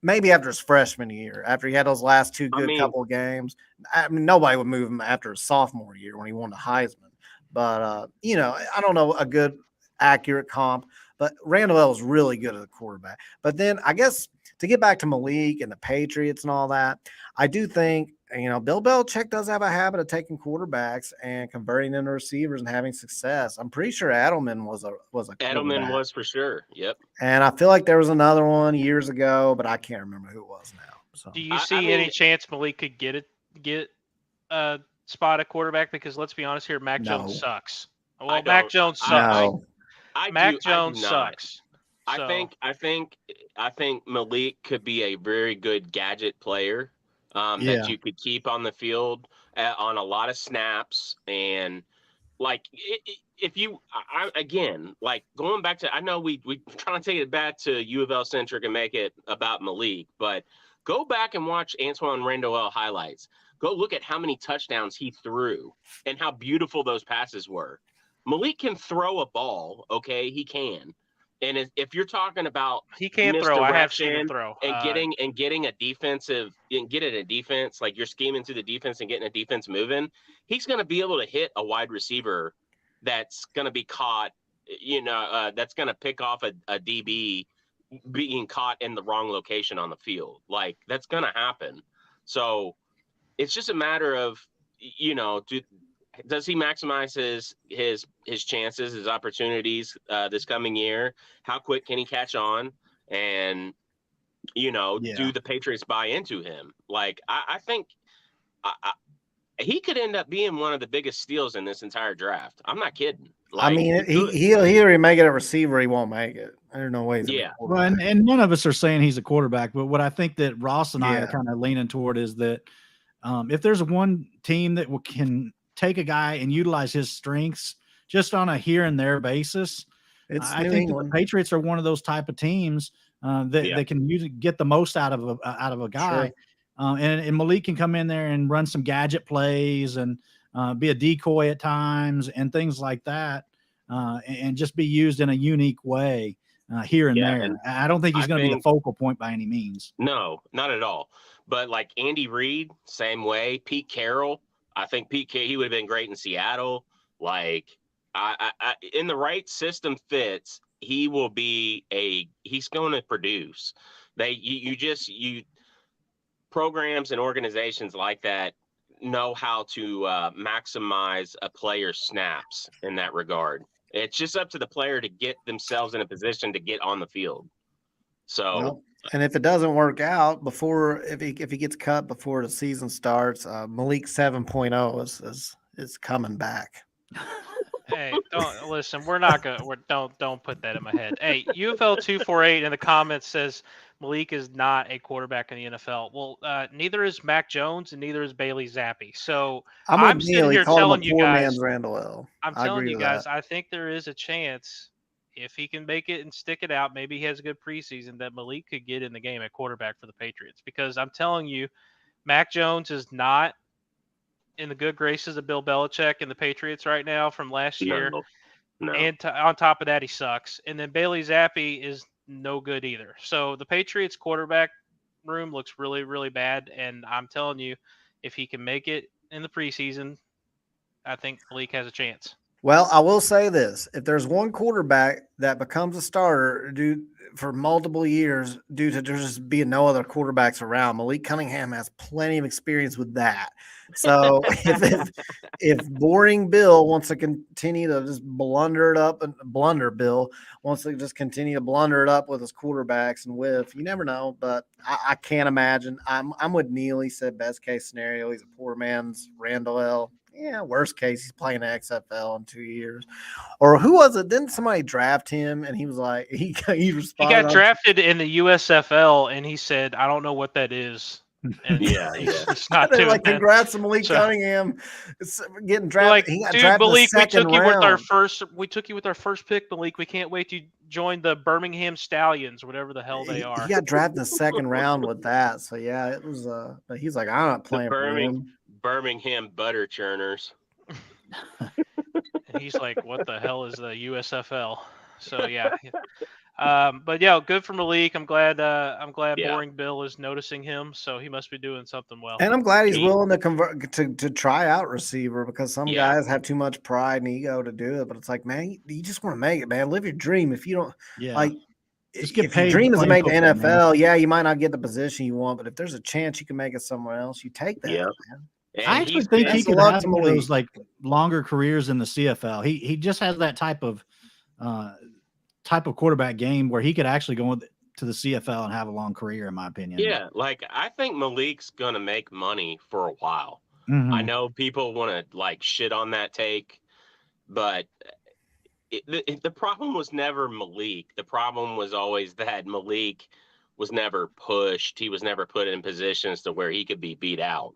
maybe after his freshman year, after he had those last two couple of games. I mean, nobody would move him after his sophomore year when he won the Heisman. But, I don't know a good, accurate comp. But Randall was really good as a quarterback. But then I guess to get back to Malik and the Patriots and all that, I do think, Bill Belichick does have a habit of taking quarterbacks and converting them to receivers and having success. I'm pretty sure Edelman was a Edelman was for sure. Yep. And I feel like there was another one years ago, but I can't remember who it was now. So do you see any chance Malik could get a spot at quarterback? Because let's be honest here, Mac Jones sucks. Well, Mac Jones sucks. Mac Jones sucks. So. I think Malik could be a very good gadget player that you could keep on the field on a lot of snaps. And like, like going back to, I know we trying to take it back to U of L centric and make it about Malik, but go back and watch Antoine Randall highlights. Go look at how many touchdowns he threw and how beautiful those passes were. Malik can throw a ball. Okay. He can. And if you're talking about he can't throw, I have seen him throw and getting a defense, like you're scheming through the defense and getting a defense moving, he's going to be able to hit a wide receiver that's going to be caught, that's going to pick off a DB being caught in the wrong location on the field. Like that's going to happen. So it's just a matter of, does he maximize his chances, his opportunities this coming year? How quick can he catch on? And, do the Patriots buy into him? Like, I think he could end up being one of the biggest steals in this entire draft. I'm not kidding. Like, I mean, he'll either make it a receiver, he won't make it. There's no way. Well, and none of us are saying he's a quarterback, but what I think that Ross and I are kind of leaning toward is that if there's one team that can take a guy and utilize his strengths just on a here and there basis, I think the Patriots are one of those type of teams that they can get the most out of a guy. Sure. And Malik can come in there and run some gadget plays and be a decoy at times and things like that, and just be used in a unique way. here and Yeah, there. and I don't think he's I going to be the think- focal point by any means. No, not at all. But like Andy Reid, same way. Pete Carroll, I think he would have been great in Seattle. Like, I in the right system fits, he will be he's going to produce. You programs and organizations like that know how to maximize a player's snaps in that regard. It's just up to the player to get themselves in a position to get on the field. So, Well, and if it doesn't work out if he gets cut before the season starts, Malik 7.0 is coming back. Hey, don't listen. We're not gonna. Don't put that in my head. Hey, UFL 248 in the comments says Malik is not a quarterback in the NFL. Well, neither is Mac Jones and neither is Bailey Zappi. So I'm with sitting Neil. He here called him telling a you poor guys. man's Randall L. I'm I telling agree you with guys. that. I think there is a chance if he can make it and stick it out. Maybe he has a good preseason that Malik could get in the game at quarterback for the Patriots. Because I'm telling you, Mac Jones is not in the good graces of Bill Belichick and the Patriots right now from last year. no. And on top of that, he sucks. And then Bailey Zappi is no good either. So the Patriots quarterback room looks really, really bad. And I'm telling you, if he can make it in the preseason, I think Malik has a chance. Well, I will say this: if there's one quarterback that becomes a starter for multiple years due to there just being no other quarterbacks around, Malik Cunningham has plenty of experience with that. So if boring Bill wants to continue to just blunder it up, and Bill wants to just continue to blunder it up with his quarterbacks and you never know. But I can't imagine. I'm with Neil. He said best case scenario, he's a poor man's Randall L. Yeah, worst case, he's playing the XFL in 2 years. Or who was it? Didn't somebody draft him and he was like, he responded. He got drafted in the USFL and he said, I don't know what that is. And he's not They're doing like, that. congrats to Malik Cunningham. It's getting drafted. Like, he got dude, drafted Malik, the second round. we took you with our first pick, Malik. We can't wait to join the Birmingham Stallions, whatever the hell they are. He got drafted in the second round with that. So yeah, it was but he's like, I'm not playing for him. Birmingham butter churners. And he's like, what the hell is the USFL? So yeah. But yeah, good for Malik. I'm glad Boring Bill is noticing him, so he must be doing something well. And I'm glad he's willing to convert to try out receiver, because some guys have too much pride and ego to do it. But it's like, man, you just want to make it, man. Live your dream. If you don't like, just get if paid. Your dream is to make the NFL. Man. Yeah, you might not get the position you want, but if there's a chance you can make it somewhere else, you take that. Man. And I actually think he could have one of those like longer careers in the CFL. He just has that type of quarterback game where he could actually go to the CFL and have a long career, in my opinion. Yeah, like I think Malik's gonna make money for a while. Mm-hmm. I know people want to like shit on that take, but the problem was never Malik. The problem was always that Malik was never pushed. He was never put in positions to where he could be beat out.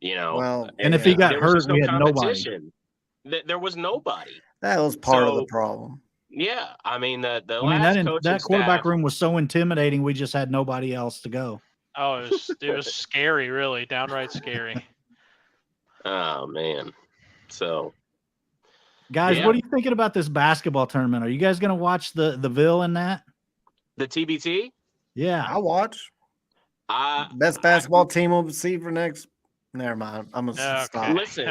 You know, well, and if he got hurt, we had nobody. There was nobody. That was part of the problem. Yeah, I mean that quarterback room was so intimidating. We just had nobody else to go. Oh, it was scary, really, downright scary. Oh man, so guys, what are you thinking about this basketball tournament? Are you guys going to watch the Ville in that? The TBT? Yeah, I'll watch. Best basketball team we'll see for next. Never mind. I'm gonna stop. Listen,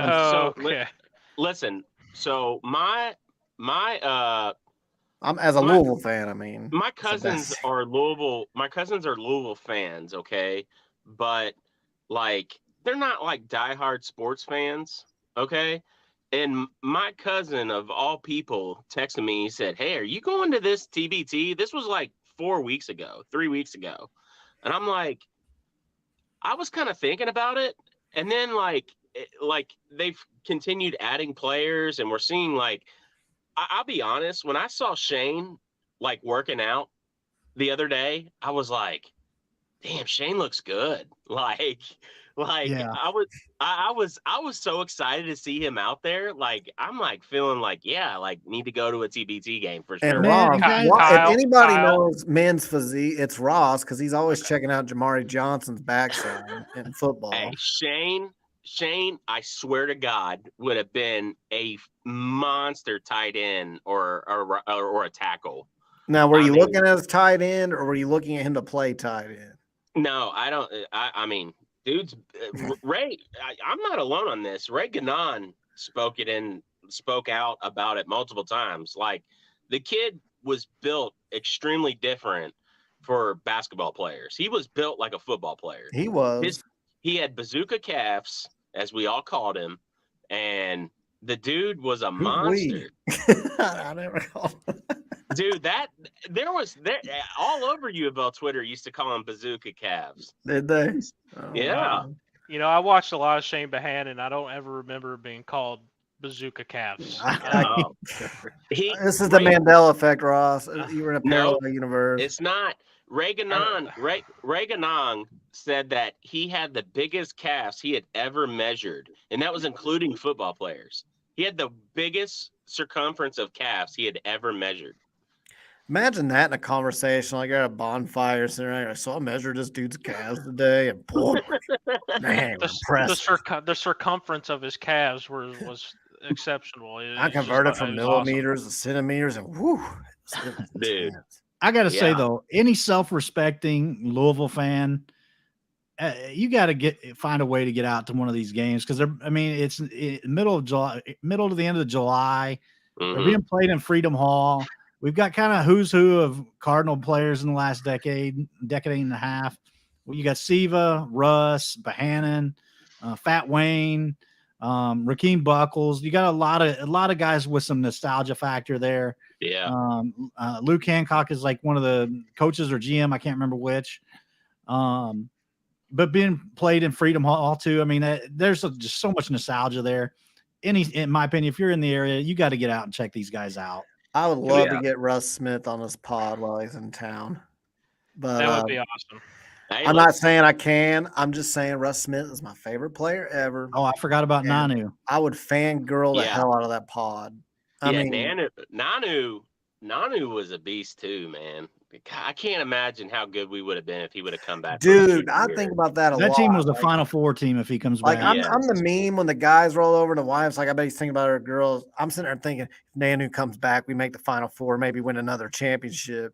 listen. So my I'm as a Louisville fan. I mean, my cousins are Louisville. My cousins are Louisville fans. Okay, but like they're not like diehard sports fans. Okay, and my cousin of all people texted me. He said, "Hey, are you going to this TBT?" This was like 3 weeks ago, and I'm like, I was kind of thinking about it, and then like they've continued adding players, and we're seeing like. I'll be honest, when I saw Shane like working out the other day, I was like, damn, Shane looks good. Like yeah. I was so excited to see him out there. Like I'm like feeling like, yeah, like need to go to a TBT game for sure. And Ross, if anybody knows men's physique, it's Ross, because he's always checking out Jamari Johnson's backside in football. Hey, Shane, I swear to God, would have been a monster tight end or a tackle. Now, were I you mean- looking at his tight end, or were you looking at him to play tight end? No, I don't. I mean, dudes, Ray. I'm not alone on this. Ray Ganon spoke out about it multiple times. Like, the kid was built extremely different for basketball players. He was built like a football player. He was. He had bazooka calves, as we all called him, and the dude was a monster. I never called him. Dude, there all over U of L Twitter used to call him bazooka calves. Did they? Yeah. You know, I watched a lot of Shane Behan, I don't ever remember being called bazooka calves. Oh. This is the Mandela effect, Ross. You were in a parallel universe. It's not. Ray Ganon said that he had the biggest calves he had ever measured, and that was including football players. He had the biggest circumference of calves he had ever measured. Imagine that in a conversation, like you're at a bonfire, sitting there. So I measured this dude's calves today, and boy, man, the circumference of his calves was exceptional. I converted from millimeters to centimeters, and whoo, dude. I got to say though, any self-respecting Louisville fan, you got to find a way to get out to one of these games because it's middle of July, middle to the end of July. Mm-hmm. They're being played in Freedom Hall. We've got kind of who's who of Cardinal players in the last decade and a half. Well, you got Siva, Russ, Bohannon, Fat Wayne, Rakeem Buckles. You got a lot of guys with some nostalgia factor there. Yeah. Luke Hancock is like one of the coaches or GM. I can't remember which. But being played in Freedom Hall too. I mean, there's just so much nostalgia there. In my opinion, if you're in the area, you got to get out and check these guys out. I would love to get Russ Smith on this pod while he's in town. But that would be awesome. I'm not saying I can. I'm just saying Russ Smith is my favorite player ever. Oh, I forgot about Nanu. I would fangirl the hell out of that pod. I mean, Nanu was a beast too, man. I can't imagine how good we would have been if he would have come back. Dude, I think about that a lot. That team was a Final Four team if he comes back. I'm the meme when the guys roll over and the wives like, I bet he's thinking about our girls. I'm sitting there thinking, if Nanu comes back, we make the Final Four, maybe win another championship.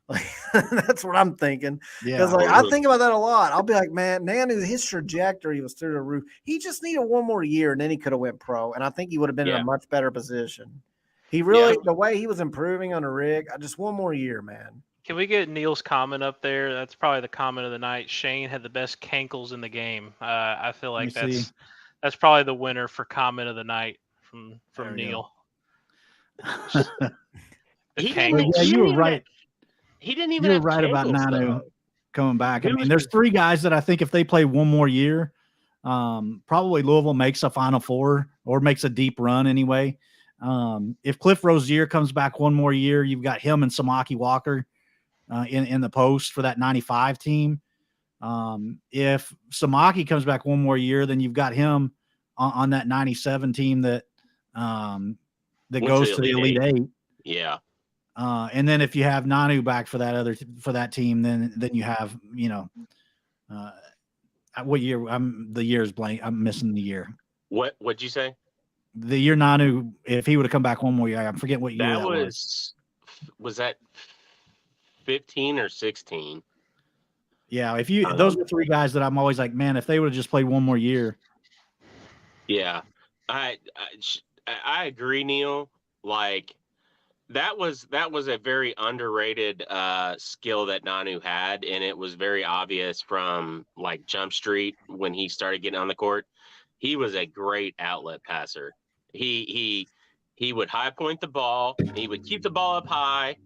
Like that's what I'm thinking. Because I think about that a lot. I'll be like, man, Nanu, his trajectory was through the roof. He just needed one more year, and then he could have went pro. And I think he would have been in a much better position. He really, the way he was improving under Rick, just one more year, man. Can we get Neil's comment up there? That's probably the comment of the night. Shane had the best cankles in the game. I feel like that's probably the winner for comment of the night from Neil. You were right. He didn't even. You were right about Nanu coming back. I mean, there's three guys that I think if they play one more year, probably Louisville makes a Final Four or makes a deep run anyway. If Cliff Rozier comes back one more year, you've got him and Samaki Walker in the post for that 95 team. If Samaki comes back one more year, then you've got him on that 97 team that goes to the Elite Eight. Yeah. And then if you have Nanu back for that team, then you have, what year? The year's blank. I'm missing the year. What'd you say? The year Nanu, if he would have come back one more year, I forget what year that was. Was that 15 or 16? Yeah, those are three guys that I'm always like, man, if they would have just played one more year. Yeah, I agree, Neil. Like that was a very underrated skill that Nanu had, and it was very obvious from like Jump Street when he started getting on the court. He was a great outlet passer. He would high point the ball. He would keep the ball up high,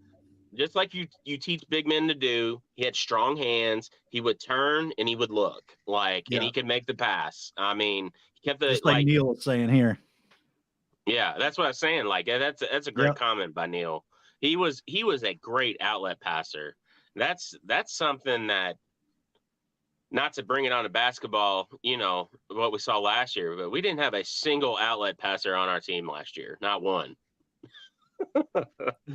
just like you teach big men to do. He had strong hands. He would turn and he would look and he could make the pass. I mean, he kept the just like Neil was saying here. Yeah, that's what I was saying. Like that's a great comment by Neil. He was a great outlet passer. That's something that, not to bring it on to basketball, what we saw last year, but we didn't have a single outlet passer on our team last year. Not one.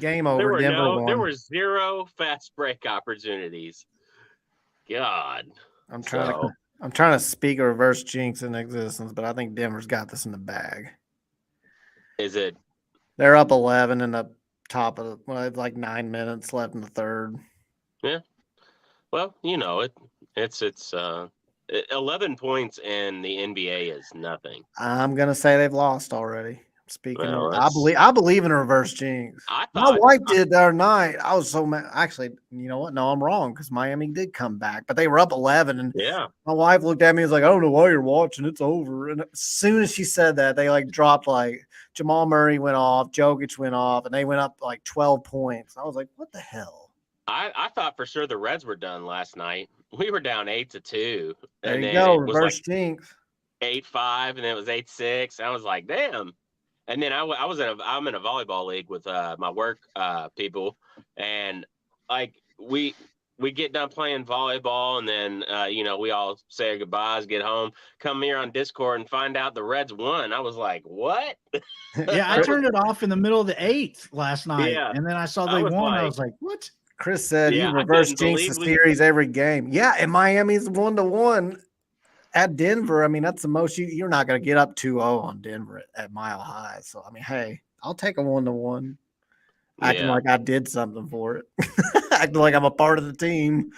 Game over. There were zero fast break opportunities. God. I'm trying to speak a reverse jinx in existence, but I think Denver's got this in the bag. Is it? They're up 11 in the top of the, well, like 9 minutes left in the third. Well, it's 11 points in the NBA is nothing. I'm gonna say they've lost already. Speaking Well, of, I believe in a reverse jinx. My wife did the other night. I was so mad. Actually, you know what? No, I'm wrong because Miami did come back, but they were up 11, and my wife looked at me and was like, "I don't know why you're watching. It's over." And as soon as she said that, they like dropped like Jamal Murray went off, Jokic went off, and they went up like 12 points. I was like, "What the hell?" I thought for sure the Reds were done last night. We were down 8-2. There and you then go, it was reverse like jinx. 8-5, and then it was 8-6. I was like, damn. And then I'm in a volleyball league with my work people, and like we get done playing volleyball, and then we all say our goodbyes, get home, come here on Discord, and find out the Reds won. I was like, what? Yeah, I turned it off in the middle of the 8th last night, and then I saw they won. I was like, what? Chris said you reverse jinx the series every game. Yeah, and Miami's 1-1 at Denver. I mean, that's the most you're not going to get up 2-0 on Denver at Mile High. So, I mean, hey, I'll take a 1-1. Acting like I did something for it. Acting like I'm a part of the team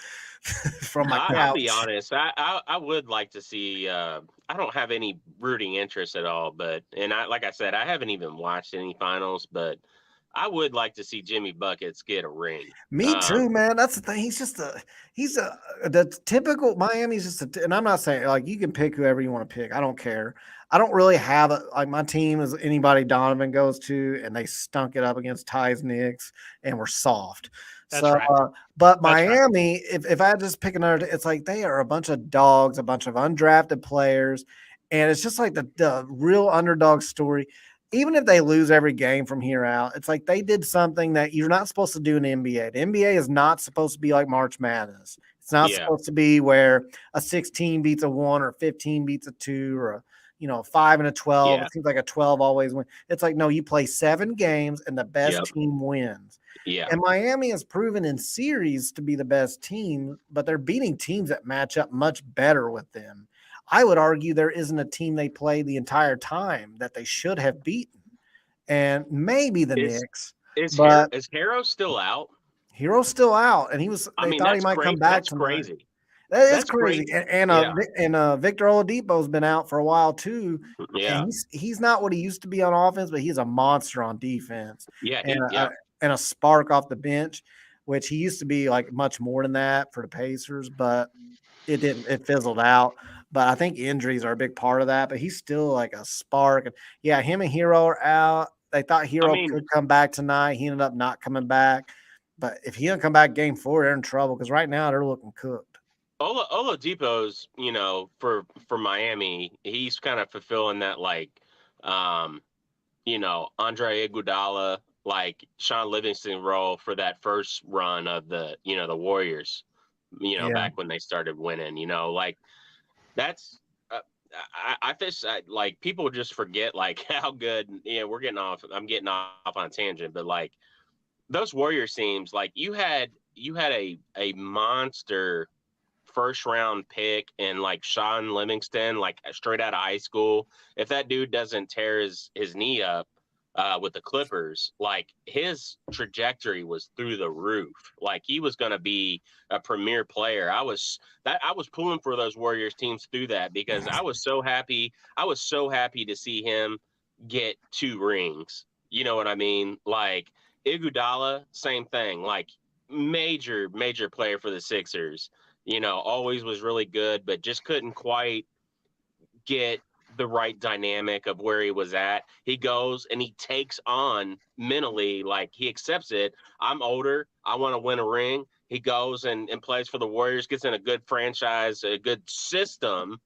from my couch. I'll be honest. I would like to see. I don't have any rooting interest at all, like I said, I haven't even watched any finals, but I would like to see Jimmy Buckets get a ring. Me too, man. That's the thing. He's the typical Miami's just and I'm not saying like you can pick whoever you want to pick. I don't care. I don't really have like my team is anybody Donovan goes to, and they stunk it up against Ty's Knicks and we're soft. That's right. But Miami, if I had to just pick another, it's like they are a bunch of dogs, a bunch of undrafted players, and it's just like the real underdog story. Even if they lose every game from here out, it's like they did something that you're not supposed to do in the NBA. The NBA is not supposed to be like March Madness. It's not supposed to be where a 16 beats a 1 or 15 beats a 2 or a 5 and a 12. Yeah. It seems like a 12 always wins. It's like, no, you play 7 games and the best team wins. Yeah. And Miami has proven in series to be the best team, but they're beating teams that match up much better with them. I would argue there isn't a team they play the entire time that they should have beaten. And maybe the Knicks. Is Hero still out? Hero's still out, and they thought he might come back. That's crazy. That's crazy. And Victor Oladipo's been out for a while too. Yeah. And he's not what he used to be on offense, but he's a monster on defense. Yeah. And a spark off the bench, which he used to be like much more than that for the Pacers, but it fizzled out. But I think injuries are a big part of that. But he's still like a spark. And yeah, him and Hero are out. They thought Hero could come back tonight. He ended up not coming back. But if he doesn't come back game 4, they're in trouble because right now they're looking cooked. Oladipo's, for Miami, he's kind of fulfilling that Andre Iguodala, like Sean Livingston role for that first run of the Warriors, back when they started winning, that's I just like people just forget like how good I'm getting off on a tangent, but like those Warriors teams, like you had a monster first round pick and like Sean Livingston, like straight out of high school. If that dude doesn't tear his knee up with the Clippers, like his trajectory was through the roof. Like he was going to be a premier player. I was pulling for those Warriors teams through that because I was so happy. I was so happy to see him get 2 rings. You know what I mean? Like Iguodala, same thing. Like major player for the Sixers. Always was really good, but just couldn't quite get the right dynamic of where he was at. He goes and he takes on mentally, like he accepts it. I'm older. I want to win a ring. He goes and plays for the Warriors, gets in a good franchise, a good system.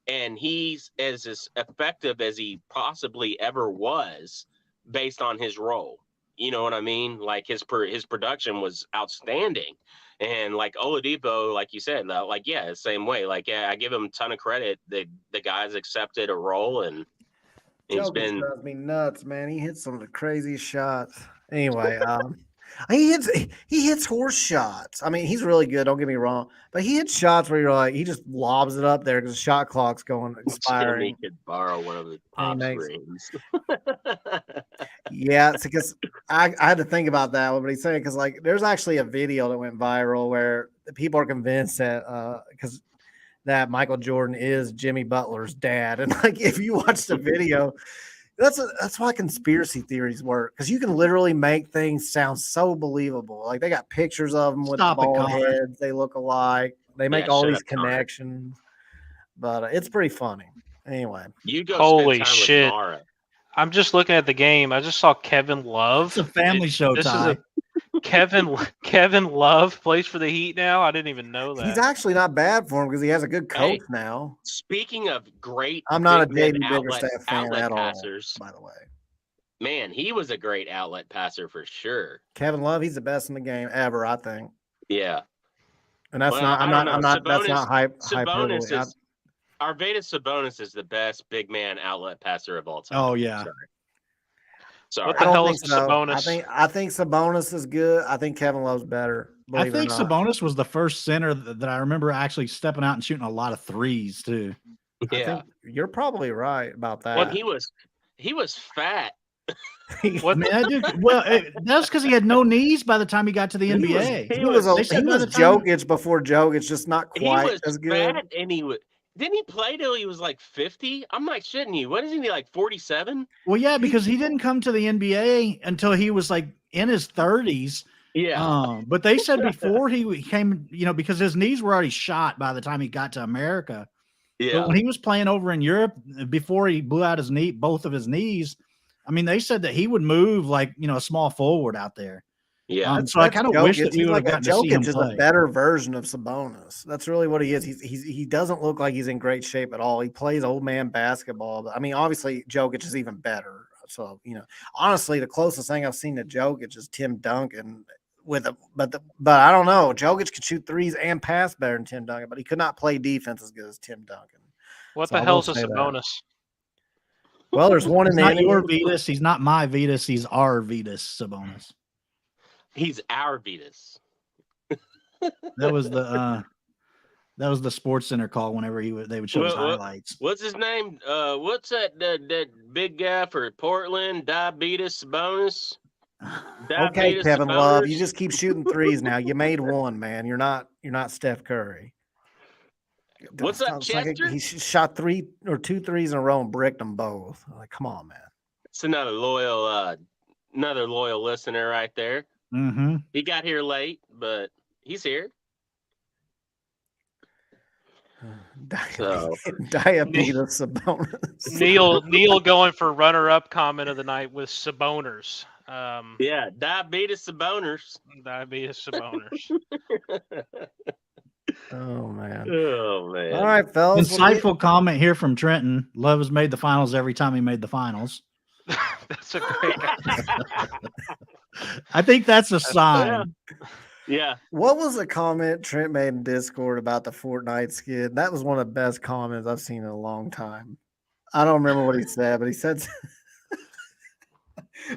And he's as effective as he possibly ever was based on his role. You know what I mean? Like his production was outstanding. And like Oladipo, like you said, same way. Like, I give him a ton of credit. The guy's accepted a role, and he's been drives me nuts, man. He hits some of the craziest shots. Anyway, he hits horse shots. I mean, he's really good. Don't get me wrong, but he hits shots where you're like, he just lobs it up there because the shot clock's expiring. He could borrow one of the pop screens. Yeah, it's because I had to think about that one, but he's saying because like there's actually a video that went viral where the people are convinced that because that Michael Jordan is Jimmy Butler's dad, and like if you watch the video, that's why conspiracy theories work because you can literally make things sound so believable. Like they got pictures of them with Stop it, bald Connor. heads, they look alike, they make Yeah, all shut these up, Connor. connections, but it's pretty funny. Anyway, You go Holy spend time shit. with Mara. I'm just looking at the game. I just saw Kevin Love. It's a family show, This is Ty. Kevin Love plays for the Heat now. I didn't even know that. he's actually not bad for him because he has a good coach now. Speaking of great, I'm not a big men JB Biggerstaff fan outlet at all, passers, by the way. man, he was a great outlet passer for sure. Kevin Love, he's the best in the game ever, I think. Yeah, And that's Well, not. I I'm don't not. I'm know. not. That's not hyperbole. Sabonis is Arvydas Sabonis is the best big man outlet passer of all time. Oh, yeah. Sorry. What I the don't hell think is the so. Sabonis? I think Sabonis is good. I think Kevin Love's better. I believe it or think not. Sabonis was the first center that I remember actually stepping out and shooting a lot of threes too. I Yeah, think you're probably right about that. well, he was fat. What I mean, I do. Well, that's because he had no knees by the time he got to the He was- NBA. he was They said by the time- Jokic before Jokic, just not He quite was as good. fat, and didn't he play till he was like 50? I'm like shitting you. What isn't he like 47? Well, yeah, because he didn't come to the NBA until he was like in his 30s. Yeah, But they said before he came, because his knees were already shot by the time he got to America. yeah. But when he was playing over in Europe, before he blew out both of his knees, I mean, they said that he would move like a small forward out there. Yeah, So I kind of wish that we He's would have like gotten to see him Jokic is play. a better version of Sabonis. That's really what he is. He doesn't look like he's in great shape at all. He plays old man basketball. But, I mean, obviously Jokic is even better. So honestly, the closest thing I've seen to Jokic is Tim Duncan but I don't know. Jokic could shoot threes and pass better than Tim Duncan, but he could not play defense as good as Tim Duncan. What So I the will hell's a say that. Sabonis? Well, there's one in He's the not your NBA. Vetus. He's not my Vetus. He's our Vetus Sabonis. he's our Vetus. That was the Sports Center call whenever they would show his highlights. What's his name? What's that big guy for Portland? Diabetes Sabonis. Okay, Diabetes Kevin Love, you Sabonis? just keep shooting threes now. You made one, man. You're not Steph Curry. What's up, It's like Chester? he shot 2 threes in a row and bricked them both. Like, come on, man. It's another loyal listener right there. Mm-hmm. He got here late, but he's here. So. Diabetes Sabonis. Neil going for runner-up comment of the night with Saboners. Yeah, diabetes Saboners. Diabetes Saboners. Oh man. Oh man. All right, fellas. Insightful comment here from Trenton. Love has made the finals every time he made the finals. That's a great. I think that's a sign. Yeah. What was the comment Trent made in Discord about the Fortnite skid? That was one of the best comments I've seen in a long time. I don't remember what he said, but he said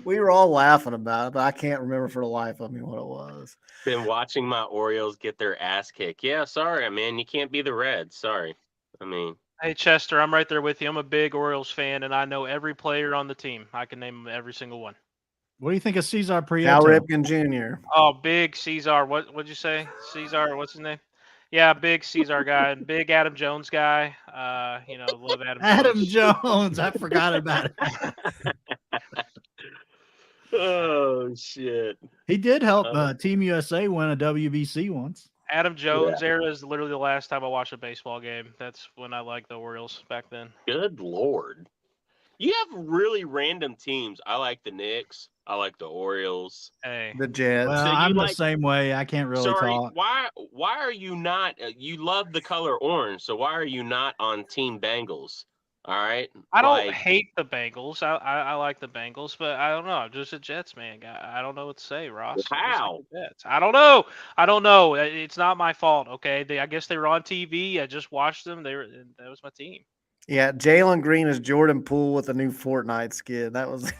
we were all laughing about it, but I can't remember for the life of me what it was. Been watching my Orioles get their ass kicked. Yeah, sorry, man. You can't be the Reds. Sorry. I mean, Hey Chester, I'm right there with you. I'm a big Orioles fan, and I know every player on the team. I can name every single one. What do you think of Cesar Cal Prieto? Ripken Jr. Oh, big Cesar. What'd you say? Cesar. What's his name? Yeah, big Cesar guy, big Adam Jones guy. Love Adam. Adam Jones. Jones. I forgot about it. oh shit. He did help Team USA win a WBC once. Adam Jones era is literally the last time I watched a baseball game. That's when I liked the Orioles back then. Good Lord. You have really random teams. I like the Knicks. I like the Orioles. Hey, The Jets. Well, So you I'm the like- same way. I can't really Sorry, talk. why are you not? You love the color orange, so why are you not on Team Bengals? All right. I don't Like, hate the Bengals. I like the Bengals, but I don't know. I'm just a Jets man. I don't know what to say, Ross. I just like How? the Jets. I don't know. It's not my fault. Okay. I guess they were on TV. I just watched them. That was my team. Yeah, Jalen Green is Jordan Poole with a new Fortnite skid. That was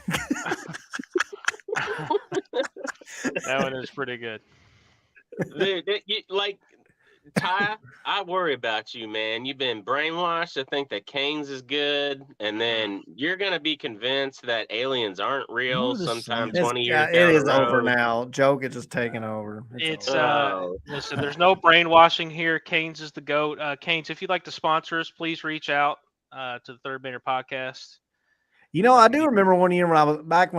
That one is pretty good. like Ty, I worry about you, man. You've been brainwashed to think that Canes is good, and then you're gonna be convinced that aliens aren't real More the sometime same. 20 years It down the is over road. now. Joke is just taking over. It's over. Oh. listen, there's no brainwashing here. Canes is the GOAT. Canes, if you'd like to sponsor us, please reach out to the Third Banner Podcast. I do remember one year when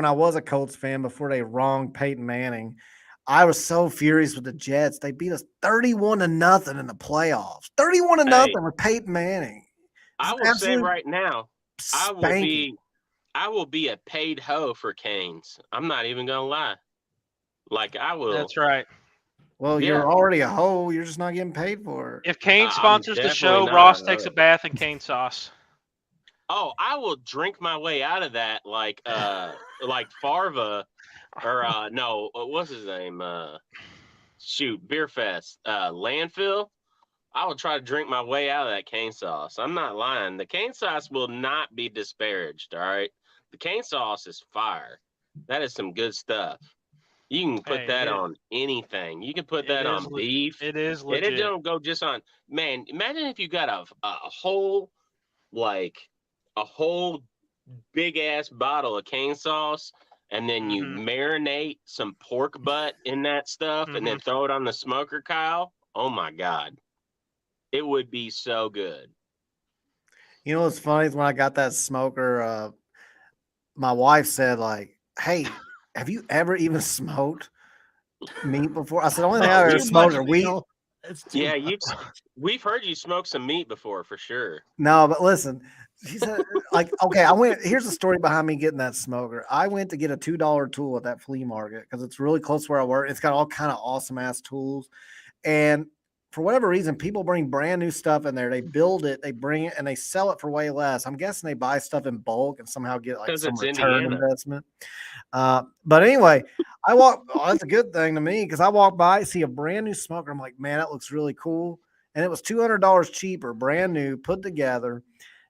I was a Colts fan before they wronged Peyton Manning. I was so furious with the Jets. They beat us 31-0 in the playoffs. 31-0 with Peyton Manning. I will say right now, I spanking. will be a paid hoe for Canes. I'm not even gonna lie. Like I will. That's right. Well, Yeah. you're already a hoe. You're just not getting paid for it. If Kane I'm sponsors the definitely show, not Ross a takes hoe. a bath in cane sauce. Oh, I will drink my way out of that like Farva or no, what's his name? Beer Fest. Landfill. I will try to drink my way out of that cane sauce. I'm not lying. The cane sauce will not be disparaged, all right? The cane sauce is fire. That is some good stuff. You can put that on anything. You can put that on beef. It is And legit. it don't go just on, man, imagine if you got a whole big ass bottle of cane sauce and then you marinate some pork butt in that stuff and then throw it on the smoker, Kyle. Oh my God. It would be so good. You know what's funny is when I got that smoker, my wife said, like, hey, have you ever even smoked meat before? I said, the only thing I've ever smoked are wheat. Yeah, we've heard you smoke some meat before for sure. No, but listen, she said, like, okay, here's the story behind me getting that smoker. I went to get a $2 tool at that flea market because it's really close to where I work. It's got all kind of awesome ass tools. And for whatever reason, people bring brand new stuff in there. They build it, they bring it, and they sell it for way less. I'm guessing they buy stuff in bulk and somehow get like some return investment. But anyway, that's a good thing to me because I walk by, see a brand new smoker. I'm like, man, that looks really cool. And it was $200 cheaper, brand new, put together.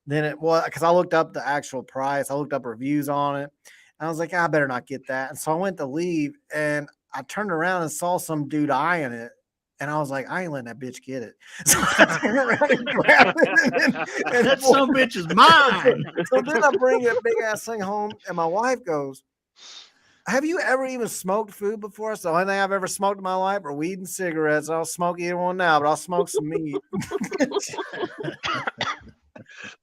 Then it was because I looked up the actual price. I looked up reviews on it. And I was like, I better not get that. And so I went to leave and I turned around and saw some dude eyeing it. And I was like, I ain't letting that bitch get it. So I turned around and grabbed it. And that some bitch is mine. So then I bring that big ass thing home, and my wife goes, have you ever even smoked food before? So the only thing I've ever smoked in my life are weed and cigarettes. I don't smoke either one now, but I'll smoke some meat.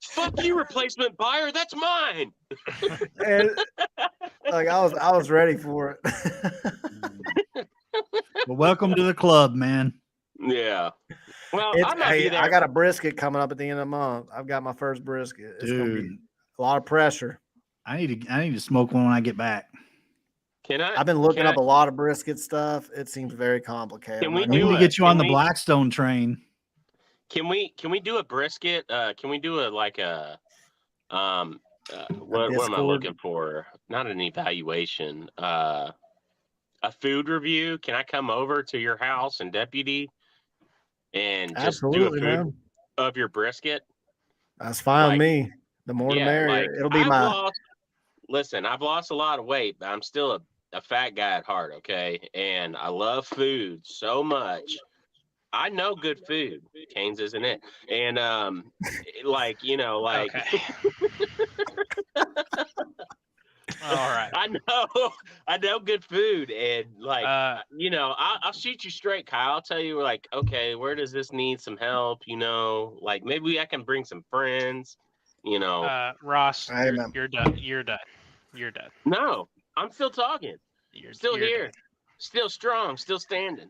Fuck you, replacement buyer. That's mine. And like I was ready for it. Well, welcome to the club, man. Yeah. Well, I got a brisket coming up at the end of the month. I've got my first brisket. It's gonna be a lot of pressure. I need to smoke one when I get back. I've been looking up a lot of brisket stuff. It seems very complicated. We need to get you on the Blackstone train. Can we do a brisket? Can we do what am I looking for? Not an evaluation. A food review. Can I come over to your house and deputy and just do a food of your brisket? That's fine with me. The more the merrier. It'll be Listen, I've lost a lot of weight, but I'm still a fat guy at heart, okay? And I love food so much. I know good food. Canes isn't it? And Okay. All right. I know good food, and I'll shoot you straight, Kyle. I'll tell you, like, okay, where does this need some help? Like maybe I can bring some friends. Ross, you're done. You're done. No, I'm still talking. You're still here, done. Still strong, still standing.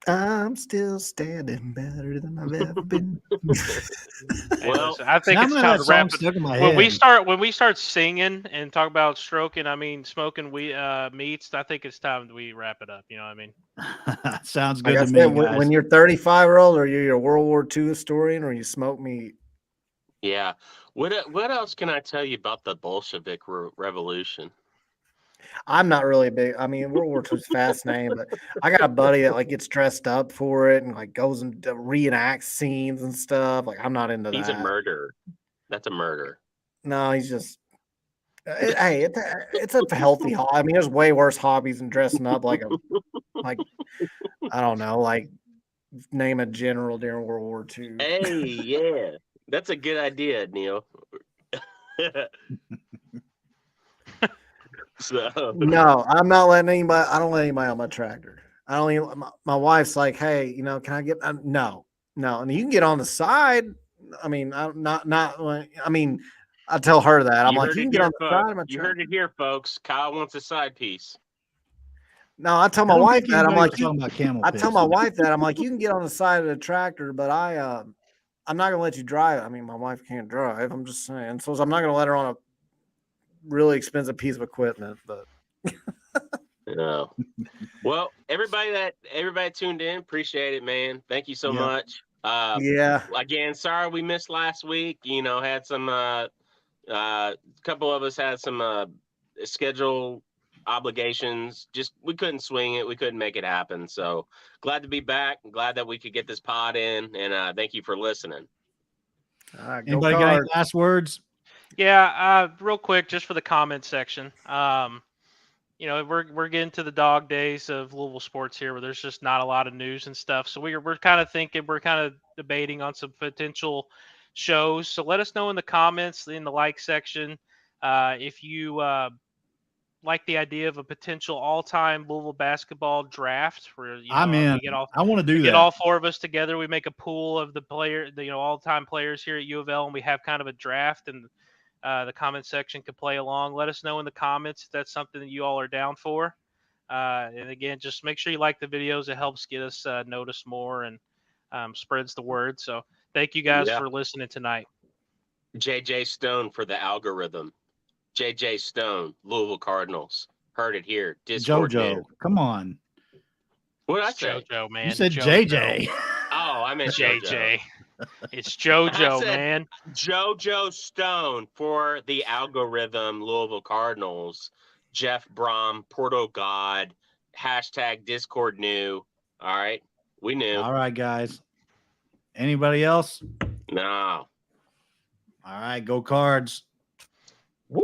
I'm still standing better than I've ever been. Well, I think it's time to wrap it. When we start singing and talk about smoking meats, I think it's time that we wrap it up. You know what I mean? Sounds good to me. When you're 35-year-old, or you're a World War II historian, or you smoke meat. Yeah. What else can I tell you about the Bolshevik Revolution? I'm not really big. I mean, World War II is fascinating, but I got a buddy that like gets dressed up for it and like goes and reenacts scenes and stuff. Like I'm not into that. He's a murderer. That's a murder. No, he's just. Hey, it's a healthy hobby. I mean, there's way worse hobbies than dressing up like I don't know, like name a general during World War II. Hey, yeah, that's a good idea, Neil. So No, I'm not letting anybody. I don't let anybody on my tractor. I don't even. My wife's like, hey, can I get? No. And you can get on the side. I mean, I'm not. I mean, I tell her that I'm you like, heard you it can get here, on the folks. side of my You tractor. heard it here, folks. Kyle wants a side piece. No, I tell I my don't wife think that I'm anybody's like, talking about camel I piss. tell my wife that I'm like, you can get on the side of the tractor, but I'm not gonna let you drive. I mean, my wife can't drive. I'm just saying. So I'm not gonna let her on a really expensive piece of equipment. But No. Well, everybody tuned in, appreciate it, man. Thank you so Yeah. much. yeah, Again, sorry we missed last week. Had some couple of us had some schedule obligations. Just we couldn't swing it. We couldn't make it happen. So glad to be back. Glad that we could get this pod in. And thank you for listening. all right, go Anybody got any Cards. last words? Yeah, real quick, just for the comment section. We're getting to the dog days of Louisville sports here, where there's just not a lot of news and stuff. So we're kind of debating on some potential shows. So let us know in the comments in the like section if you like the idea of a potential all-time Louisville basketball draft, where I'm in. I want to do we that. get all four of us together. We make a pool of all-time players here at U of L, and we have kind of a draft. And the comment section could play along. Let us know in the comments if that's something that you all are down for. And again, just make sure you like the videos. It helps get us noticed more and spreads the word. So thank you guys for listening tonight. JJ Stone for the algorithm. JJ Stone, Louisville Cardinals. Heard it here. Discord JoJo, news. come on. What did I It's say? JoJo, man. You said JoJo. JJ. Oh, I meant JoJo. JJ. It's JoJo, I said man. JoJo Stone for the algorithm Louisville Cardinals. Jeff Brom, Porto God, hashtag Discord new. All right. We knew. All right, guys. Anybody else? No. All right, go Cards. Woo!